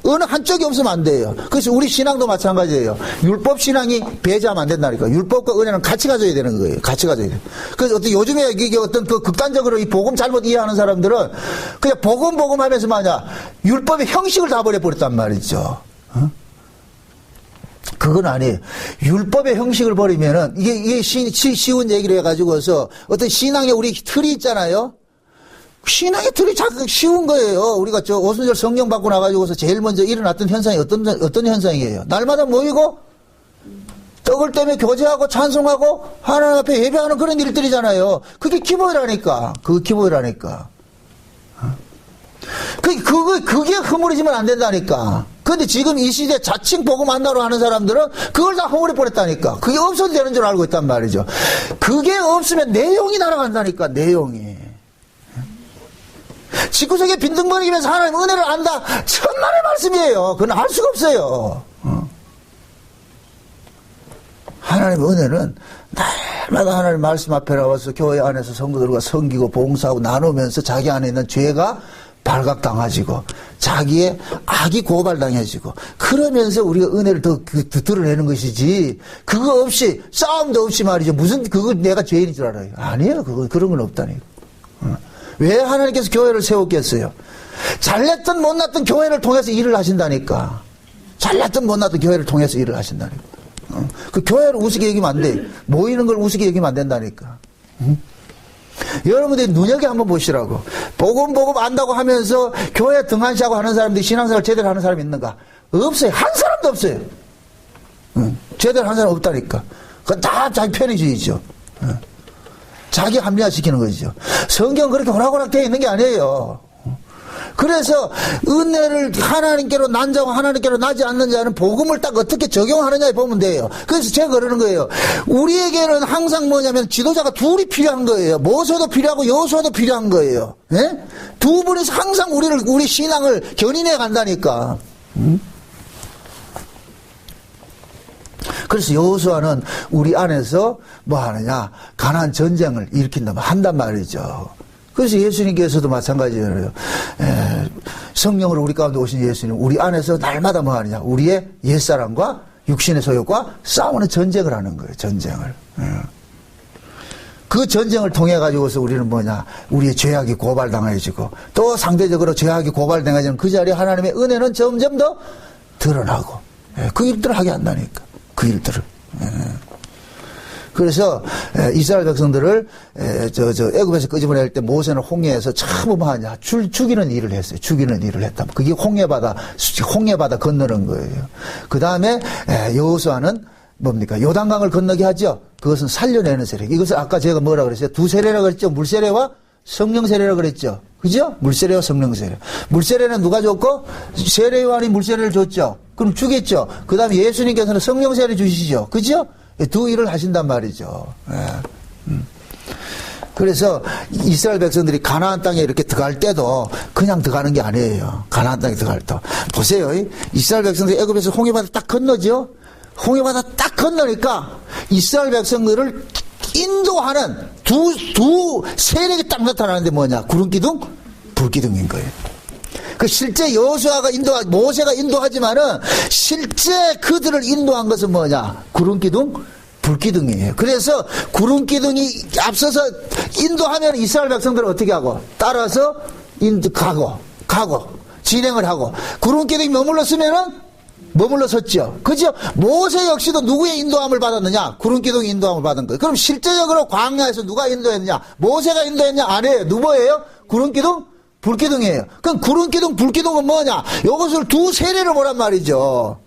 어느 한쪽이 없으면 안 돼요. 그래서 우리 신앙도 마찬가지예요. 율법 신앙이 배제하면 안 된다니까. 율법과 은혜는 같이 가져야 되는 거예요. 같이 가져야 돼요. 그래서 요즘에 이게 어떤 그 극단적으로 이 복음 잘못 이해하는 사람들은 그냥 복음 하면서 뭐냐? 율법의 형식을 다 버려버렸단 말이죠. 그건 아니에요. 율법의 형식을 버리면은, 이게 쉬운 얘기를 해가지고서, 어떤 신앙의 우리 틀이 있잖아요? 신앙의 틀이 쉬운 거예요. 우리가 오순절 성령 받고 나가지고서 제일 먼저 일어났던 현상이 어떤 현상이에요? 날마다 모이고 떡을 떼며 교제하고 찬송하고 하나님 앞에 예배하는 그런 일들이잖아요. 그게 기본이라니까. 그게 기본이라니까. 그게 허물어지면 안 된다니까. 근데 지금 이 시대 자칭 복음 만나러 하는 사람들은 그걸 다 허물어 버렸다니까. 그게 없어도 되는 줄 알고 있단 말이죠. 그게 없으면 내용이 날아간다니까, 내용이. 직구석에 빈둥거리면서 하나님 은혜를 안다. 천만의 말씀이에요. 그건 알 수가 없어요. 하나님의 은혜는 날마다 하나님 말씀 앞에 나와서 교회 안에서 성도들과 섬기고 봉사하고 나누면서 자기 안에 있는 죄가 발각당해지고 자기의 악이 고발당해지고 그러면서 우리가 은혜를 더 드러내는 것이지 그거 없이 싸움도 없이 말이죠. 무슨 그거 내가 죄인인 줄 알아요. 아니에요. 그런 건 없다니까. 왜 하나님께서 교회를 세웠겠어요? 잘났든 못났든 교회를 통해서 일을 하신다니까. 잘났든 못났든 교회를 통해서 일을 하신다니까. 그 교회를 우습게 여기면 안 돼. 모이는 걸 우습게 여기면 안 된다니까. 여러분들이 눈여겨 한번 보시라고. 복음 안다고 하면서 교회 등한시하고 하는 사람들이 신앙생활 제대로 하는 사람이 있는가? 없어요. 한 사람도 없어요. 제대로 한 사람 없다니까. 그건 다 자기 편의주의죠. 자기 합리화시키는 거죠. 성경 그렇게 호락호락 되어 있는 게 아니에요. 그래서 은혜를 하나님께로 난 자와 하나님께로 나지 않는 자는 복음을 딱 어떻게 적용하느냐에 보면 돼요. 그래서 제가 그러는 거예요. 우리에게는 항상 뭐냐면 지도자가 둘이 필요한 거예요. 모세도 필요하고 여호수아도 필요한 거예요. 예? 두 분이서 항상 우리 신앙을 견인해 간다니까. 그래서 여호수아는 우리 안에서 뭐 하느냐, 가나안 전쟁을 일으킨다면 한단 말이죠. 그래서 예수님께서도 마찬가지예요. 성령으로 우리 가운데 오신 예수님, 우리 안에서 날마다 뭐 하느냐, 우리의 옛사람과 육신의 소욕과 싸우는 전쟁을 하는 거예요. 전쟁을. 그 전쟁을 통해 가지고서 우리는 뭐냐, 우리의 죄악이 고발당해지고 또 상대적으로 죄악이 고발당해지는 그 자리에 하나님의 은혜는 점점 더 드러나고, 그 일들을 하게 한다니까. 그 일들을. 그래서 이스라엘 백성들을 애굽에서 끄집어낼 때 모세는 홍해에서 참 뭐하냐, 죽이는 일을 했어요. 죽이는 일을 했다. 그게 홍해바다 건너는 거예요. 그 다음에 여호수아는 뭡니까? 요단강을 건너게 하죠. 그것은 살려내는 세례. 이것을 아까 제가 뭐라 그랬어요? 두 세례라고 그랬죠. 물세례와 성령 세례라고 그랬죠. 그죠? 물세례와 성령 세례. 물세례는 누가 줬고 세례 요한이 물세례를 줬죠. 그럼 주겠죠. 그 다음에 예수님께서는 성령 세례 주시죠. 그죠? 두 일을 하신단 말이죠. 그래서 이스라엘 백성들이 가나안 땅에 이렇게 들어갈 때도 그냥 들어가는 게 아니에요. 가나안 땅에 들어갈 때. 보세요. 이스라엘 백성들이 애굽에서 홍해바다 딱 건너죠. 홍해바다 딱 건너니까 이스라엘 백성들을 인도하는 두 세력이 딱 나타나는데 뭐냐? 구름기둥, 불기둥인 거예요. 그 실제 여호수아가 모세가 인도하지만은 실제 그들을 인도한 것은 뭐냐? 구름기둥, 불기둥이에요. 그래서 구름기둥이 앞서서 인도하면 이스라엘 백성들은 어떻게 하고? 따라서 가고 진행을 하고, 구름기둥이 머물러 섰죠. 그죠? 모세 역시도 누구의 인도함을 받았느냐? 구름기둥이 인도함을 받은 거예요. 그럼 실제적으로 광야에서 누가 인도했느냐? 모세가 인도했냐? 아니에요. 누구예요? 구름기둥, 불기둥이에요. 그럼 구름기둥, 불기둥은 뭐냐? 이것을 두 세례를 보란 말이죠.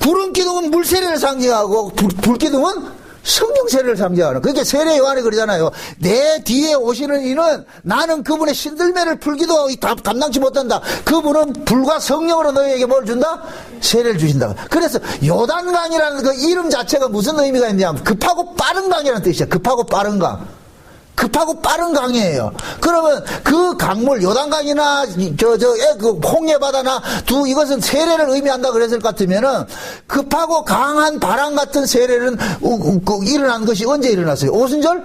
구름기둥은 물세례를 상징하고 불기둥은 성령 세례를 상징하는. 그러니까 세례 요한이 그러잖아요. 내 뒤에 오시는 이는 나는 그분의 신들매를 풀기도 감당치 못한다. 그분은 불과 성령으로 너희에게 뭘 준다? 세례를 주신다. 그래서 요단강이라는 그 이름 자체가 무슨 의미가 있냐면 급하고 빠른 강이라는 뜻이야. 급하고 빠른 강. 급하고 빠른 강이에요. 그러면 그 강물, 요단강이나 그 홍해바다나 이것은 세례를 의미한다 그랬을 것 같으면은 급하고 강한 바람 같은 세례는 일어난 것이 언제 일어났어요? 오순절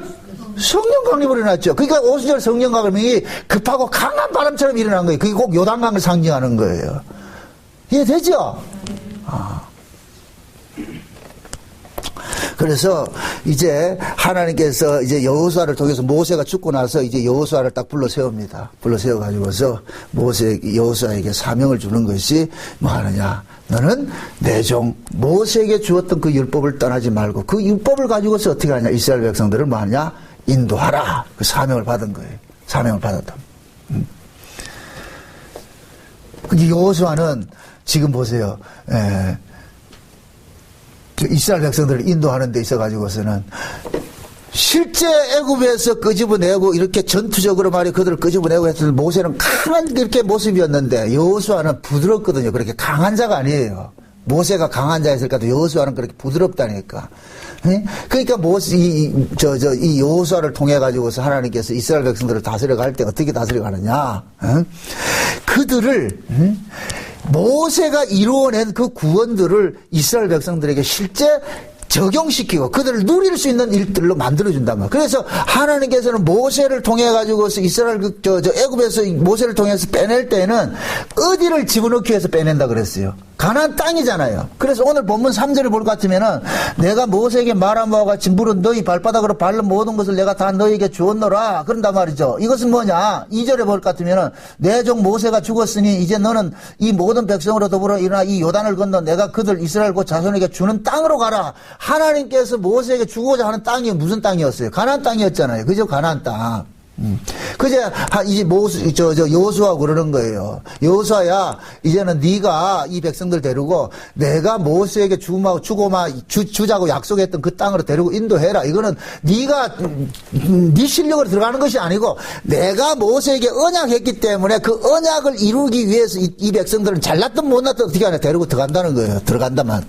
성령 강림으로 일어났죠. 그러니까 오순절 성령 강림이 급하고 강한 바람처럼 일어난 거예요. 그게 꼭 요단강을 상징하는 거예요. 이해되죠? 그래서 이제 하나님께서 이제 여호수아를 통해서 모세가 죽고 나서 이제 여호수아를 딱 불러 세웁니다. 불러 세워 가지고서 여호수아에게 사명을 주는 것이 뭐 하느냐? 너는 내 종 모세에게 주었던 그 율법을 떠나지 말고 그 율법을 가지고서 어떻게 하냐? 이스라엘 백성들을 뭐 하냐? 인도하라. 그 사명을 받은 거예요. 사명을 받았다. 근데 여호수아는 지금 보세요. 이스라엘 백성들을 인도하는 데 있어가지고서는 실제 애굽에서 끄집어내고 이렇게 전투적으로 말이 그들을 끄집어내고 했을 때 모세는 강한 이렇게 모습이었는데 여호수아는 부드럽거든요. 그렇게 강한 자가 아니에요. 모세가 강한 자였을까도 여호수아는 그렇게 부드럽다니까. 그러니까 이 여호수아를 통해 가지고서 하나님께서 이스라엘 백성들을 다스려 갈 때 어떻게 다스려 가느냐? 그들을 모세가 이루어낸 그 구원들을 이스라엘 백성들에게 실제 적용시키고 그들을 누릴 수 있는 일들로 만들어준단 말이에요. 그래서 하나님께서는 모세를 통해 가지고서 이스라엘 애굽에서 모세를 통해서 빼낼 때는 어디를 집어넣기 위해서 빼낸다 그랬어요. 가나안 땅이잖아요. 그래서 오늘 본문 3절을 볼 것 같으면은 내가 모세에게 말한 바와 같이 물은 너희 발바닥으로 밟는 모든 것을 내가 다 너희에게 주었노라. 그런단 말이죠. 이것은 뭐냐? 2절에 볼 것 같으면은 내 종 모세가 죽었으니 이제 너는 이 모든 백성으로 더불어 일어나 이 요단을 건너 내가 그들 이스라엘 곧 자손에게 주는 땅으로 가라. 하나님께서 모세에게 주고자 하는 땅이 무슨 땅이었어요? 가나안 땅이었잖아요. 그죠? 가나안 땅. 그제 이제 여호수아 그러는 거예요. 여호수아야, 이제는 네가 이 백성들 데리고 내가 모세에게 주자고 약속했던 그 땅으로 데리고 인도해라. 이거는 네가 네 실력으로 들어가는 것이 아니고 내가 모세에게 언약했기 때문에 그 언약을 이루기 위해서 이 백성들은 잘났든 못났든 어떻게 하냐 데리고 들어간다는 거예요. 들어간다만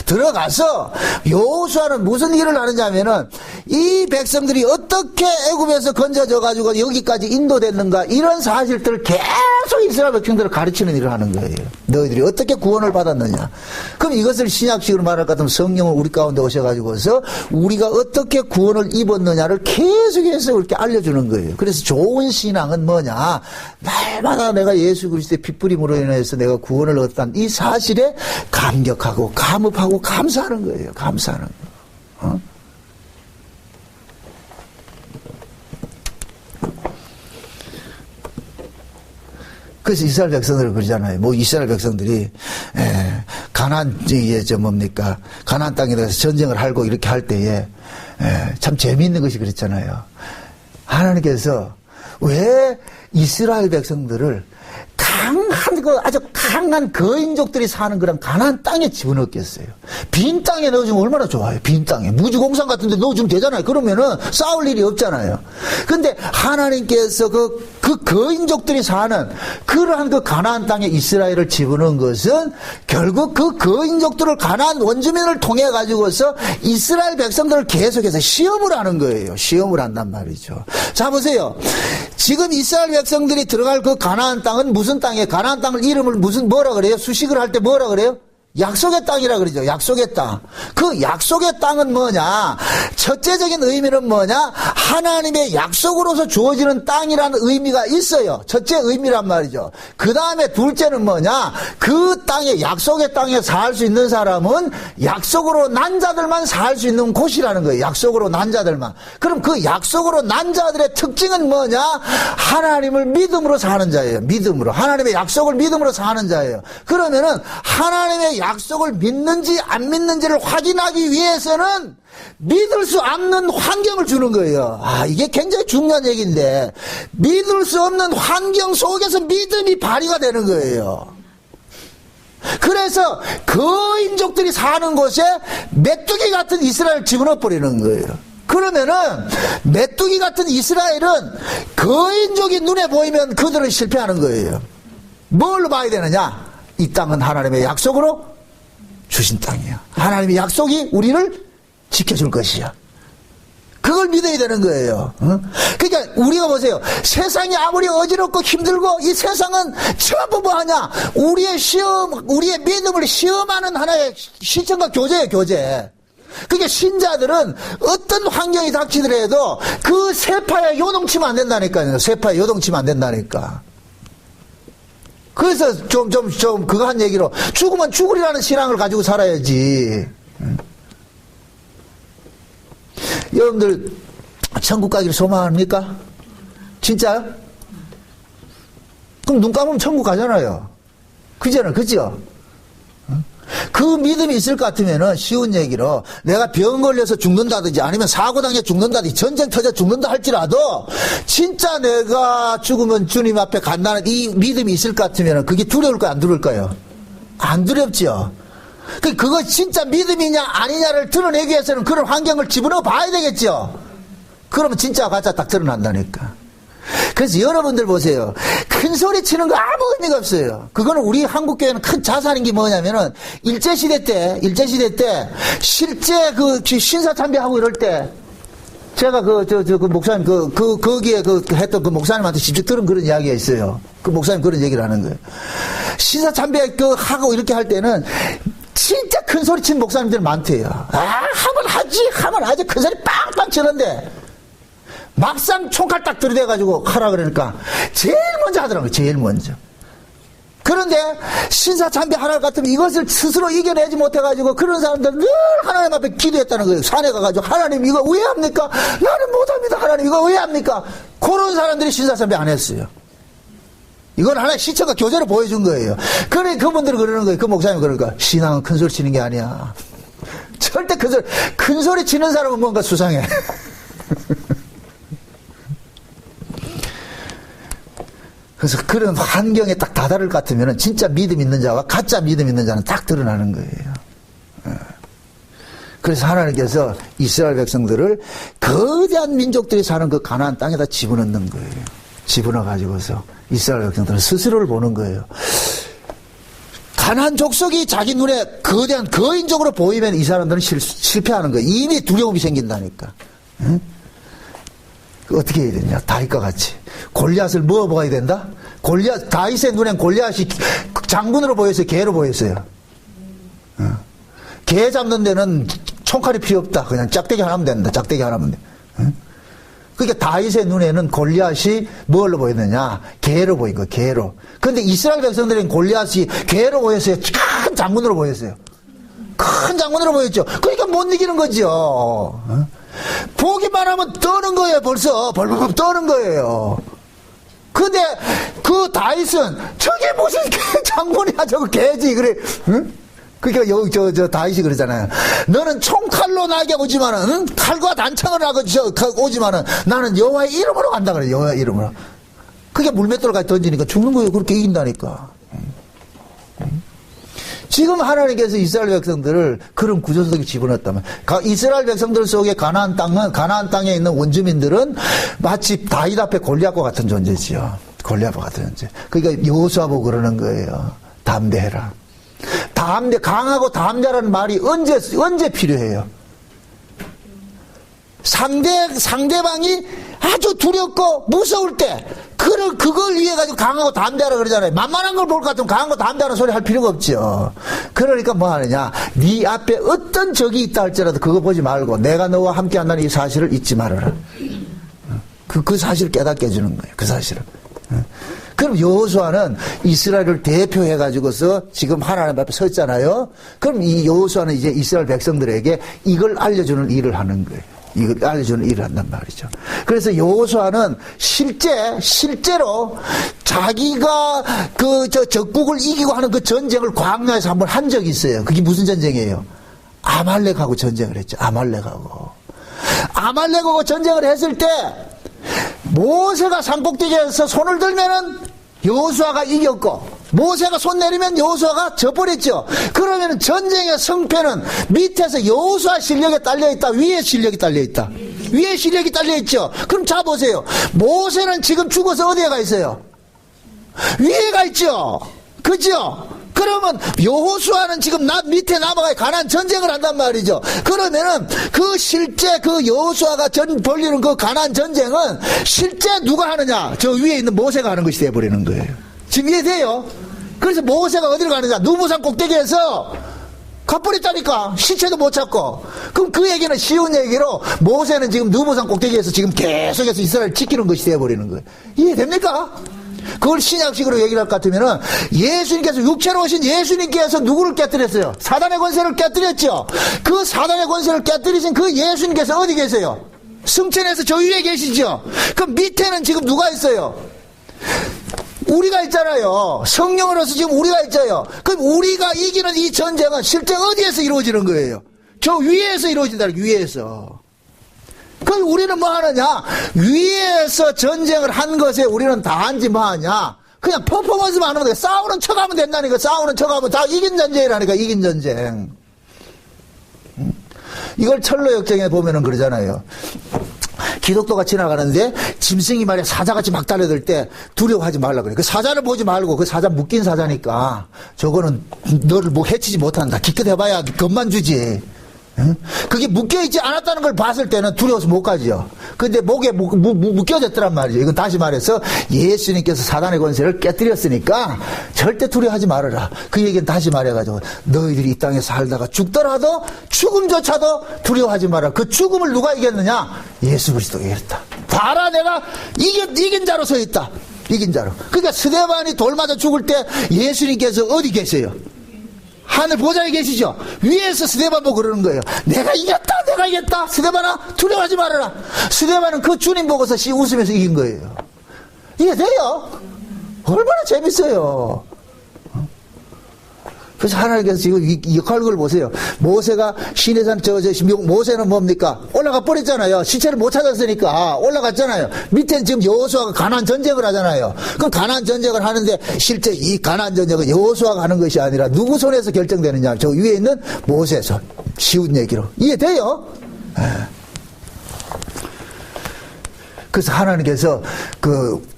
들어가서 여호수아는 무슨 일을 하느냐 하면은 이 백성들이 어떻게 애굽에서 건져져 가지고 여기까지 인도됐는가 이런 사실들을 계속 이스라엘 백성들을 가르치는 일을 하는 거예요. 너희들이 어떻게 구원을 받았느냐. 그럼 이것을 신약식으로 말할 것 같으면 성령을 우리 가운데 오셔가지고서 우리가 어떻게 구원을 입었느냐를 계속해서 이렇게 알려주는 거예요. 그래서 좋은 신앙은 뭐냐. 날마다 내가 예수 그리스도의 핏부림으로 인해서 내가 구원을 얻었다는 이 사실에 감격하고 감업하고 감사하는 거예요. 감사하는 거. 그래서 이스라엘 백성들을 그러잖아요. 뭐 이스라엘 백성들이 가나안 가나안 땅에 대해서 전쟁을 하고 이렇게 할 때에 참 재미있는 것이 그랬잖아요. 하나님께서 왜 이스라엘 백성들을 아주 강한 거인족들이 사는 그런 가나안 땅에 집어넣겠어요. 빈 땅에 넣어주면 얼마나 좋아요. 빈 땅에 무주공산 같은 데 넣어주면 되잖아요. 그러면은 싸울 일이 없잖아요. 근데 하나님께서 그 거인족들이 사는 그러한 그 가나안 땅에 이스라엘을 집어넣은 것은 결국 그 거인족들을 가나안 원주민을 통해 가지고서 이스라엘 백성들을 계속해서 시험을 하는 거예요. 시험을 한단 말이죠. 자 보세요. 지금 이스라엘 백성들이 들어갈 그 가나안 땅은 무슨 땅이에요? 가나안 땅을 이름을 뭐라 그래요? 수식을 할 때 뭐라 그래요? 약속의 땅이라 그러죠. 약속의 땅. 그 약속의 땅은 뭐냐? 첫째적인 의미는 뭐냐? 하나님의 약속으로서 주어지는 땅이라는 의미가 있어요. 첫째 의미란 말이죠. 그 다음에 둘째는 뭐냐? 그 땅에, 약속의 땅에 살 수 있는 사람은 약속으로 난 자들만 살 수 있는 곳이라는 거예요. 약속으로 난 자들만. 그럼 그 약속으로 난 자들의 특징은 뭐냐? 하나님을 믿음으로 사는 자예요. 믿음으로. 하나님의 약속을 믿음으로 사는 자예요. 그러면은 하나님의 약속을 믿는지 안 믿는지를 확인하기 위해서는 믿을 수 없는 환경을 주는 거예요. 이게 굉장히 중요한 얘기인데 믿을 수 없는 환경 속에서 믿음이 발휘가 되는 거예요. 그래서 거인족들이 사는 곳에 메뚜기 같은 이스라엘을 집어넣어 버리는 거예요. 그러면은 메뚜기 같은 이스라엘은 거인족이 눈에 보이면 그들은 실패하는 거예요. 뭘로 봐야 되느냐? 이 땅은 하나님의 약속으로 주신 땅이야. 하나님의 약속이 우리를 지켜줄 것이야. 그걸 믿어야 되는 거예요. 그러니까 우리가 보세요. 세상이 아무리 어지럽고 힘들고 이 세상은 전부 뭐하냐? 우리의 믿음을 시험하는 하나의 시청과 교제예요. 교제. 그러니까 신자들은 어떤 환경이 닥치더라도 그 세파에 요동치면 안 된다니까요. 세파에 요동치면 안 된다니까. 그래서 그거 한 얘기로 죽으면 죽으리라는 신앙을 가지고 살아야지. 여러분들 천국 가기를 소망합니까? 진짜요? 그럼 눈 감으면 천국 가잖아요. 그죠? 그 믿음이 있을 것 같으면은 쉬운 얘기로 내가 병 걸려서 죽는다든지 아니면 사고 당해 죽는다든지 전쟁 터져 죽는다 할지라도 진짜 내가 죽으면 주님 앞에 간다는 이 믿음이 있을 것 같으면은 그게 두려울까요? 안 두려울까요? 안 두렵죠. 그거 진짜 믿음이냐 아니냐를 드러내기 위해서는 그런 환경을 집어넣어 봐야 되겠죠. 그러면 진짜 가짜 딱 드러난다니까. 그래서 여러분들 보세요. 큰 소리 치는 거 아무 의미가 없어요. 그거는 우리 한국교회는 큰 자산인 게 뭐냐면은 일제시대 때 실제 그 신사참배하고 이럴 때 제가 그 목사님 거기에 했던 그 목사님한테 직접 들은 그런 이야기가 있어요. 그 목사님 그런 얘기를 하는 거예요. 신사참배 하고 이렇게 할 때는 진짜 큰 소리 치는 목사님들 많대요. 하면 하지 큰 소리 빵빵 치는데 막상 총칼 딱 들이대가지고 하라 그러니까 제일 먼저 하더라고요. 제일 먼저. 그런데 신사참배 하나 같으면 이것을 스스로 이겨내지 못해가지고 그런 사람들 늘 하나님 앞에 기도했다는 거예요. 산에 가가지고 하나님 이거 왜 합니까? 나는 못합니다. 하나님 이거 왜 합니까? 그런 사람들이 신사참배 안 했어요. 이건 하나의 시청과 교제로 보여준 거예요. 그래 그분들은 그러는 거예요. 그 목사님 그러니까 신앙은 큰 소리 치는 게 아니야. 절대 큰 소리 치는 사람은 뭔가 수상해. 그래서 그런 환경에 딱 다다를 것 같으면 진짜 믿음 있는 자와 가짜 믿음 있는 자는 딱 드러나는 거예요. 그래서 하나님께서 이스라엘 백성들을 거대한 민족들이 사는 그 가나안 땅에다 집어넣는 거예요. 집어넣어 가지고서 이스라엘 백성들은 스스로를 보는 거예요. 가나안 족속이 자기 눈에 거대한 거인적으로 보이면 이 사람들은 실패하는 거예요. 이미 두려움이 생긴다니까. 응? 어떻게 해야 되냐? 다윗과 같이 골리앗을 뭐 먹어야 된다? 다윗의 눈엔 골리앗이 장군으로 보였어요? 개로 보였어요? 개 잡는 데는 총칼이 필요 없다. 그냥 짝대기 하나면 된다. 짝대기 하나면 돼. 그러니까 다윗의 눈에는 골리앗이 뭘로 보였느냐? 개로 보인 거예요. 개로. 그런데 이스라엘 백성들은 골리앗이 개로 보였어요? 큰 장군으로 보였어요? 큰 장군으로 보였죠. 그러니까 못 이기는 거죠. 보기만 하면 떠는 거예요. 벌써 벌벌 떠는 거예요. 근데 그 다윗은 저게 무슨 장군이야? 저거 개지. 그래. 응? 그러니까 여기 저 다윗이 그러잖아요. 너는 총칼로 나게 오지만은 응? 칼과 단창을 하고 오지만은 나는 여호와의 이름으로 간다 그래. 여호와의 이름으로. 그게 물맷돌까지 던지니까 죽는 거예요. 그렇게 이긴다니까. 지금 하나님께서 이스라엘 백성들을 그런 구조 속에 집어넣었다면 이스라엘 백성들 속에 가나안 땅에 있는 원주민들은 마치 다윗 앞에 골리앗과 같은 존재지요. 골리앗과 같은 존재. 그러니까 여호수아 보고 그러는 거예요. 담대해라. 강하고 담대라는 말이 언제 필요해요? 상대방이 아주 두렵고 무서울 때 그걸 위해 가지고 강하고 담대하라 그러잖아요. 만만한 걸 볼 것 같으면 강하고 담대하는 소리 할 필요가 없죠. 그러니까 뭐 하느냐? 네 앞에 어떤 적이 있다 할지라도 그거 보지 말고 내가 너와 함께 한다는 이 사실을 잊지 말아라. 그 사실을 깨닫게 해주는 거예요. 그 사실을. 그럼 여호수아는 이스라엘을 대표해 가지고서 지금 하나님 앞에 섰잖아요. 그럼 이 여호수아는 이제 이스라엘 백성들에게 이걸 알려주는 일을 하는 거예요. 이걸 알려주는 일을 한단 말이죠. 그래서 여호수아는 실제로 자기가 적국을 이기고 하는 그 전쟁을 광야에서 한번 한 적이 있어요. 그게 무슨 전쟁이에요? 아말렉하고 전쟁을 했죠. 아말렉하고 전쟁을 했을 때 모세가 산꼭대기에서 손을 들면은 여호수아가 이겼고 모세가 손 내리면 여호수아가 져버렸죠. 그러면 전쟁의 성패는 밑에서 여호수아 실력에 딸려있다, 위에 실력이 딸려있다. 위에 실력이 딸려있죠. 그럼 자 보세요. 모세는 지금 죽어서 어디에 가 있어요? 위에 가 있죠. 그죠? 그러면 여호수아는 지금 밑에 남아가 가나안 전쟁을 한단 말이죠. 그러면은 실제 여호수아가 벌리는 그 가나안 전쟁은 실제 누가 하느냐? 저 위에 있는 모세가 하는 것이 돼버리는 거예요. 지금 이해돼요? 그래서 모세가 어디로 가느냐? 누부산 꼭대기에서 가버렸다니까. 시체도 못 찾고. 그럼 그 얘기는 쉬운 얘기로 모세는 지금 누부산 꼭대기에서 지금 계속해서 이스라엘을 지키는 것이 돼버리는 거예요. 이해됩니까? 그걸 신약식으로 얘기를 할 것 같으면은 예수님께서 육체로 오신 예수님께서 누구를 깨뜨렸어요? 사단의 권세를 깨뜨렸죠. 그 사단의 권세를 깨뜨리신 그 예수님께서 어디 계세요? 승천해서 저 위에 계시죠. 그럼 밑에는 지금 누가 있어요? 우리가 있잖아요. 성령으로서 지금 우리가 있잖아요. 그럼 우리가 이기는 이 전쟁은 실제 어디에서 이루어지는 거예요? 저 위에서 이루어진다, 위에서. 그럼 우리는 뭐 하느냐? 위에서 전쟁을 한 것에 우리는 다 한지 뭐 하냐? 그냥 퍼포먼스만 하는 거야. 싸우는 척 하면 된다니까. 싸우는 척 하면 다 이긴 전쟁이라니까. 이긴 전쟁. 이걸 철로 역정에 보면은 그러잖아요. 기독도가 지나가는데 짐승이 말이야 사자같이 막 달려들 때 두려워하지 말라 그래. 그 사자를 보지 말고, 그 사자 묶인 사자니까 저거는 너를 뭐 해치지 못한다. 기껏 해봐야 겁만 주지. 응? 그게 묶여있지 않았다는 걸 봤을 때는 두려워서 못 가죠. 근데 목에 묶여졌더란 말이죠. 이건 다시 말해서 예수님께서 사단의 권세를 깨뜨렸으니까 절대 두려워하지 말아라. 그 얘기는 다시 말해가지고 너희들이 이 땅에 살다가 죽더라도 죽음조차도 두려워하지 마라. 그 죽음을 누가 이겼느냐? 예수 그리스도가 이겼다. 봐라, 내가 이긴 자로 서 있다. 이긴 자로. 그러니까 스데반이 돌 맞아 죽을 때 예수님께서 어디 계세요? 하늘 보좌에 계시죠? 위에서 스데반 보고 그러는 거예요. 내가 이겼다, 내가 이겼다. 스데반아, 두려워하지 말아라. 스데반은 그 주님 보고서 웃으면서 이긴 거예요. 이게 돼요? 얼마나 재밌어요. 그래서 하나님께서 지금 이 역할을 보세요. 모세가 시내산 모세는 뭡니까? 올라가 버렸잖아요. 시체를 못 찾았으니까 올라갔잖아요. 밑에는 지금 여호수아가 가나안 전쟁을 하잖아요. 그럼 가나안 전쟁을 하는데 실제 이 가나안 전쟁은 여호수아가 하는 것이 아니라 누구 손에서 결정되느냐? 저 위에 있는 모세 손. 쉬운 얘기로. 이해돼요? 그래서 하나님께서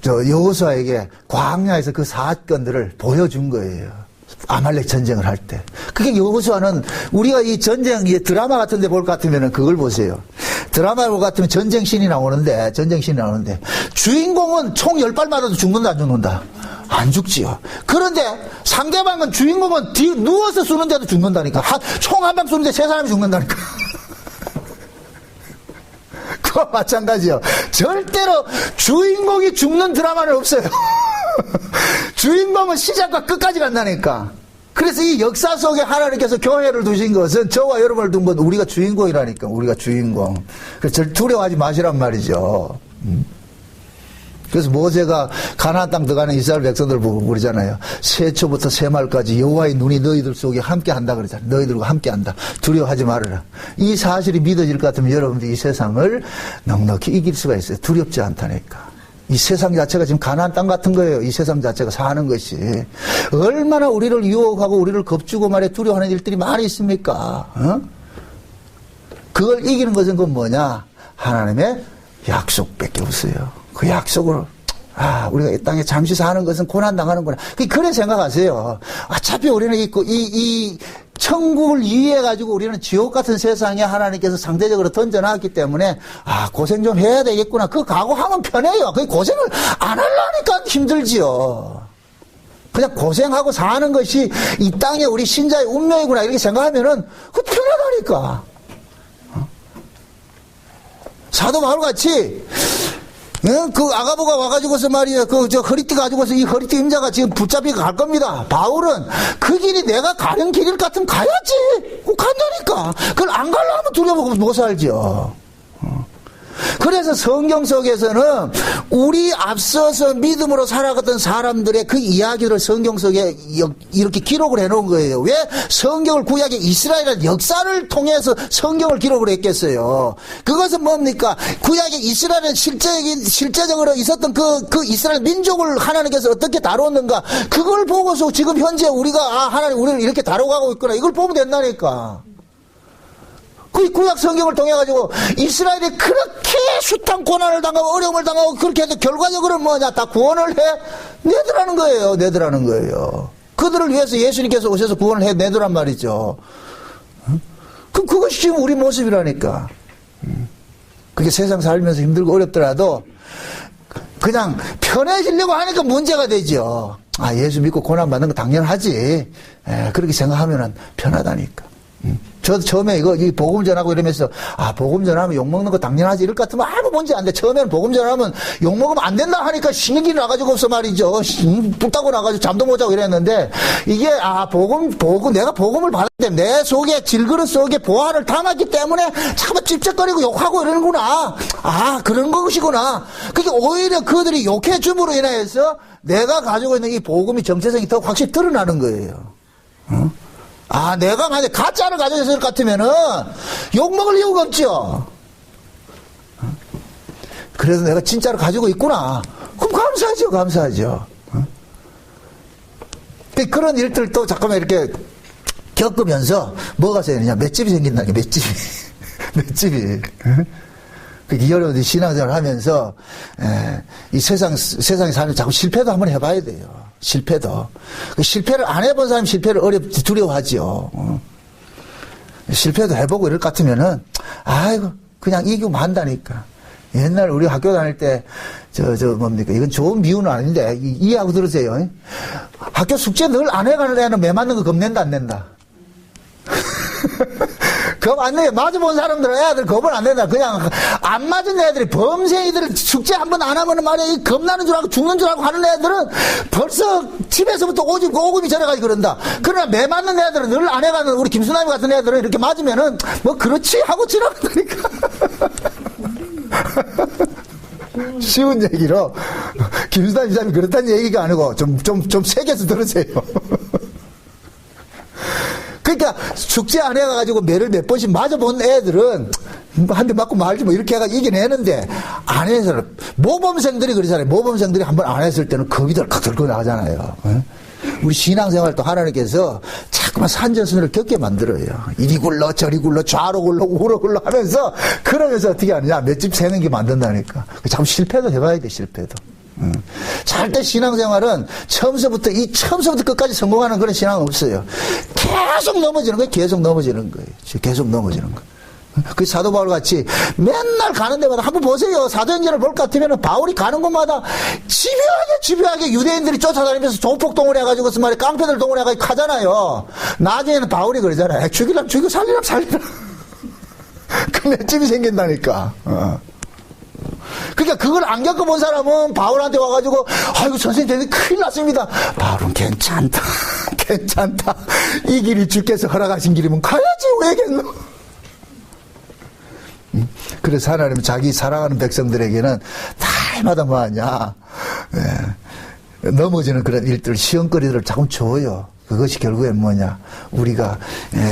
여호수아에게 광야에서 그 사건들을 보여준 거예요. 아말렉 전쟁을 할 때. 그게 여호수아는 우리가 이 전쟁, 드라마 같은 데 볼 것 같으면 그걸 보세요. 드라마 볼 것 같으면 전쟁신이 나오는데 주인공은 총 10발 맞아도 죽는다, 안 죽는다? 안 죽지요. 그런데 상대방은 주인공은 누워서 쏘는데도 죽는다니까. 총 한 방 쏘는데 3사람이 죽는다니까. 그와 마찬가지요. 절대로 주인공이 죽는 드라마는 없어요. 주인공은 시작과 끝까지 간다니까. 그래서 이 역사 속에 하나님께서 교회를 두신 것은 저와 여러분을 둔 건 우리가 주인공이라니까. 우리가 주인공. 그래서 두려워하지 마시란 말이죠. 그래서 모세가 가나안 땅 들어가는 이스라엘 백성들 보고 그러잖아요. 세초부터 세말까지 여호와의 눈이 너희들 속에 함께 한다 그러잖아요. 너희들과 함께 한다. 두려워하지 말아라. 이 사실이 믿어질 것 같으면 여러분들 이 세상을 넉넉히 이길 수가 있어요. 두렵지 않다니까. 이 세상 자체가 지금 가나안 땅 같은 거예요. 이 세상 자체가 사는 것이. 얼마나 우리를 유혹하고 우리를 겁주고 말해 두려워하는 일들이 많이 있습니까? 어? 그걸 이기는 것은 그건 뭐냐? 하나님의 약속밖에 없어요. 그 약속을 우리가 이 땅에 잠시 사는 것은 고난당하는구나. 그래 생각하세요. 어차피 우리는 이 천국을 이해해가지고 우리는 지옥 같은 세상에 하나님께서 상대적으로 던져놨기 때문에 고생 좀 해야 되겠구나. 그거 각오하면 편해요. 그 고생을 안 하려니까 힘들지요. 그냥 고생하고 사는 것이 이 땅에 우리 신자의 운명이구나 이렇게 생각하면은 그 편하다니까. 사도 바울같이 그 아가보가 와가지고서 말이에요. 허리띠 가지고서 이 허리띠 임자가 지금 붙잡히고 갈 겁니다. 바울은 그 길이 내가 가는 길일 같으면 가야지. 간다니까. 그걸 안 가려면 두려워 못 살죠. 그래서 성경 속에서는 우리 앞서서 믿음으로 살아갔던 사람들의 그 이야기를 성경 속에 이렇게 기록을 해놓은 거예요. 왜 성경을 구약의 이스라엘의 역사를 통해서 성경을 기록을 했겠어요. 그것은 뭡니까? 구약의 이스라엘은 실제적으로 있었던 그 이스라엘 민족을 하나님께서 어떻게 다루었는가, 그걸 보고서 지금 현재 우리가 하나님 우리를 이렇게 다뤄가고 있구나, 이걸 보면 된다니까. 그 구약 성경을 통해 가지고 이스라엘이 그렇게 숱한 고난을 당하고 어려움을 당하고 그렇게 해도 결과적으로 뭐냐, 다 구원을 해내더라는 거예요. 내더라는 거예요. 그들을 위해서 예수님께서 오셔서 구원을 해내더란 말이죠. 그럼 그것이 지금 우리 모습이라니까. 그게 세상 살면서 힘들고 어렵더라도 그냥 편해지려고 하니까 문제가 되죠. 예수 믿고 고난 받는 거 당연하지. 그렇게 생각하면 편하다니까. 저도 처음에 이 복음 전하고 이러면서, 복음 전하면 욕먹는 거 당연하지. 이럴 것 같으면 아무 뭔지 안 돼. 처음에는 복음 전하면 욕먹으면 안 된다 하니까 신경이 나가지고 없어 말이죠. 붓다고 나가지고 잠도 못 자고 이랬는데, 이게, 내가 복음을 받았는데, 내 속에, 질그릇 속에 보화를 담았기 때문에 자꾸 찝쩍거리고 욕하고 이러는구나. 그런 것이구나. 그게 오히려 그들이 욕해줌으로 인해서 내가 가지고 있는 이 복음이 정체성이 더 확실히 드러나는 거예요. 내가 만약에 가짜를 가지고 있을 것 같으면은 욕먹을 이유가 없죠. 그래서 내가 진짜를 가지고 있구나. 그럼 감사하죠. 그런 일들도 잠깐만 이렇게 겪으면서 뭐가 생기느냐. 맷집이 생긴다는 게 맷집이. 여러분들이 신앙생활을 하면서, 이 세상에 살면 자꾸 실패도 한번 해봐야 돼요. 실패도. 실패를 안 해본 사람이 실패를 두려워하죠. 실패도 해보고 이럴 것 같으면은, 그냥 이기면 한다니까. 옛날 우리 학교 다닐 때, 뭡니까. 이건 좋은 비유는 아닌데, 이해하고 들으세요. 학교 숙제 늘 안 해가는 애는 매 맞는 거 겁낸다, 안 낸다? 겁 안 내. 맞아본 사람들은 애들 겁을 안 낸다. 그냥 안 맞은 애들이 범생이들 숙제 한 번 안 하면은 말이야. 겁나는 줄 알고 죽는 줄 알고 하는 애들은 벌써 집에서부터 오금이 저래가지고 그런다. 그러나 매 맞는 애들은 늘 안 해가는 우리 김수남이 같은 애들은 이렇게 맞으면은 뭐 그렇지 하고 지나간다니까. 쉬운 얘기로 김수남 이사람이 그렇다는 얘기가 아니고 좀 세게서 들으세요. 그러니까 숙제 안 해가지고 매를 몇 번씩 맞아본 애들은 한 대 맞고 말지 뭐 이렇게 해가 이겨내는데 안 해서는 모범생들이 그러잖아요. 모범생들이 한번 안 했을 때는 겁이 덜컥 들고 나가잖아요. 우리 신앙생활도 하나님께서 자꾸만 산전수를 겪게 만들어요. 이리 굴러 저리 굴러 좌로 굴러 우로 굴러 하면서 그러면서 어떻게 하느냐. 맷집 세는 게 만든다니까. 자꾸 실패도 해봐야 돼. 실패도. 절대 신앙생활은 처음서부터 끝까지 성공하는 그런 신앙은 없어요. 계속 넘어지는 거예요. 계속 넘어지는 거예요. 그 사도 바울 같이 맨날 가는 데마다 한번 보세요. 사도행전을 볼 것 같으면 바울이 가는 곳마다 집요하게 유대인들이 쫓아다니면서 조폭동을 해가지고 그 말에 깡패들 동원해가지고 하잖아요. 나중에는 바울이 그러잖아요. 죽이려면 죽이고 살리려면 살리라. 그 맷집이 생긴다니까. 그러니까 그걸 안 겪어본 사람은 바울한테 와가지고 아이고 선생님 큰일 났습니다. 바울은 괜찮다. 이 길이 주께서 허락하신 길이면 가야지 왜겠노. 그래서 하나님은 자기 사랑하는 백성들에게는 날마다 뭐하냐, 넘어지는 그런 일들, 시험거리들을 자꾸 줘요. 그것이 결국엔 뭐냐, 우리가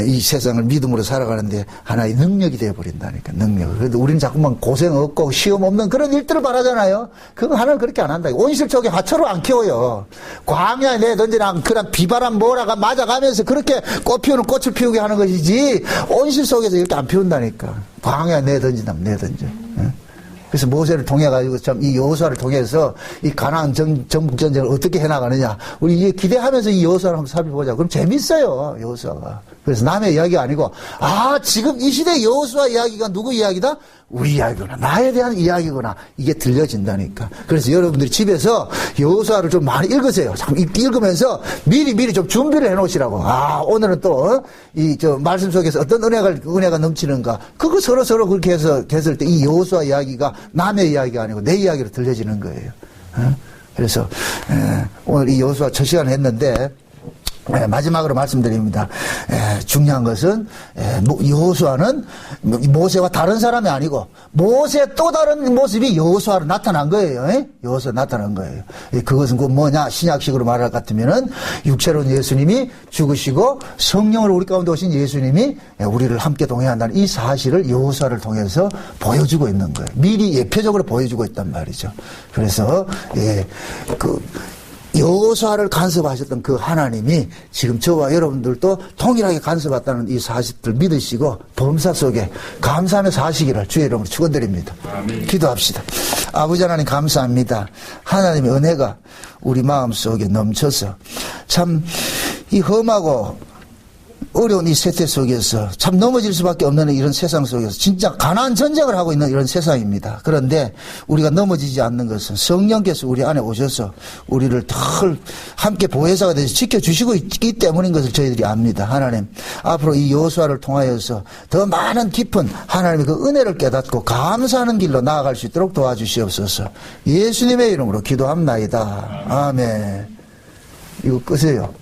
이 세상을 믿음으로 살아가는데 하나의 능력이 되어버린다니까. 능력. 그래도 우리는 자꾸만 고생 없고 시험 없는 그런 일들을 바라잖아요. 그거 하나는 그렇게 안 한다. 온실 속에 화초로 안 키워요. 광야에 내던지랑 그런 비바람 모라가 맞아가면서 그렇게 꽃 피우는 꽃을 피우게 하는 것이지 온실 속에서 이렇게 안 피운다니까. 광야에 내던진다면 내던져. 그래서 모세를 통해 가지고 참 이 여호수아를 통해서 이 가나안 정복 전쟁을 어떻게 해나가느냐, 우리 이제 기대하면서 이 여호수아를 한번 살펴보자. 그럼 재밌어요, 여호수아가. 그래서 남의 이야기가 아니고, 지금 이 시대 여호수아 이야기가 누구 이야기다? 우리 이야기구나, 나에 대한 이야기구나, 이게 들려진다니까. 그래서 여러분들이 집에서 여호수아를 좀 많이 읽으세요. 참 읽으면서 미리 좀 준비를 해놓으시라고. 오늘은 또 말씀 속에서 어떤 은혜가 넘치는가, 그거 서로 그렇게 해서 했을 때 이 여호수아 이야기가 남의 이야기가 아니고 내 이야기로 들려지는 거예요. 그래서 오늘 이 여호수아 첫 시간 했는데, 마지막으로 말씀드립니다. 중요한 것은 여호수아는 모세와 다른 사람이 아니고 모세 또 다른 모습이 여호수아로 나타난 거예요. 여호수아 나타난 거예요. 그것은 뭐냐, 신약식으로 말할 것 같으면은 육체로는 예수님이 죽으시고 성령으로 우리 가운데 오신 예수님이 우리를 함께 동행한다는 이 사실을 여호수아를 통해서 보여주고 있는 거예요. 미리 예표적으로 보여주고 있단 말이죠. 그래서 여호수아를 간섭하셨던 그 하나님이 지금 저와 여러분들도 동일하게 간섭했다는 이 사실을 믿으시고 범사 속에 감사하며 사시기를 주의 이름으로 축원드립니다. 기도합시다. 아버지 하나님 감사합니다. 하나님의 은혜가 우리 마음속에 넘쳐서 참 이 험하고 어려운 이 세태 속에서 참 넘어질 수밖에 없는 이런 세상 속에서 진짜 가난 전쟁을 하고 있는 이런 세상입니다. 그런데 우리가 넘어지지 않는 것은 성령께서 우리 안에 오셔서 우리를 덜 함께 보혜사가 되서 지켜주시고 있기 때문인 것을 저희들이 압니다. 하나님, 앞으로 이 여호수아를 통하여서 더 많은 깊은 하나님의 그 은혜를 깨닫고 감사하는 길로 나아갈 수 있도록 도와주시옵소서. 예수님의 이름으로 기도합나이다. 아멘. 이거 끄세요.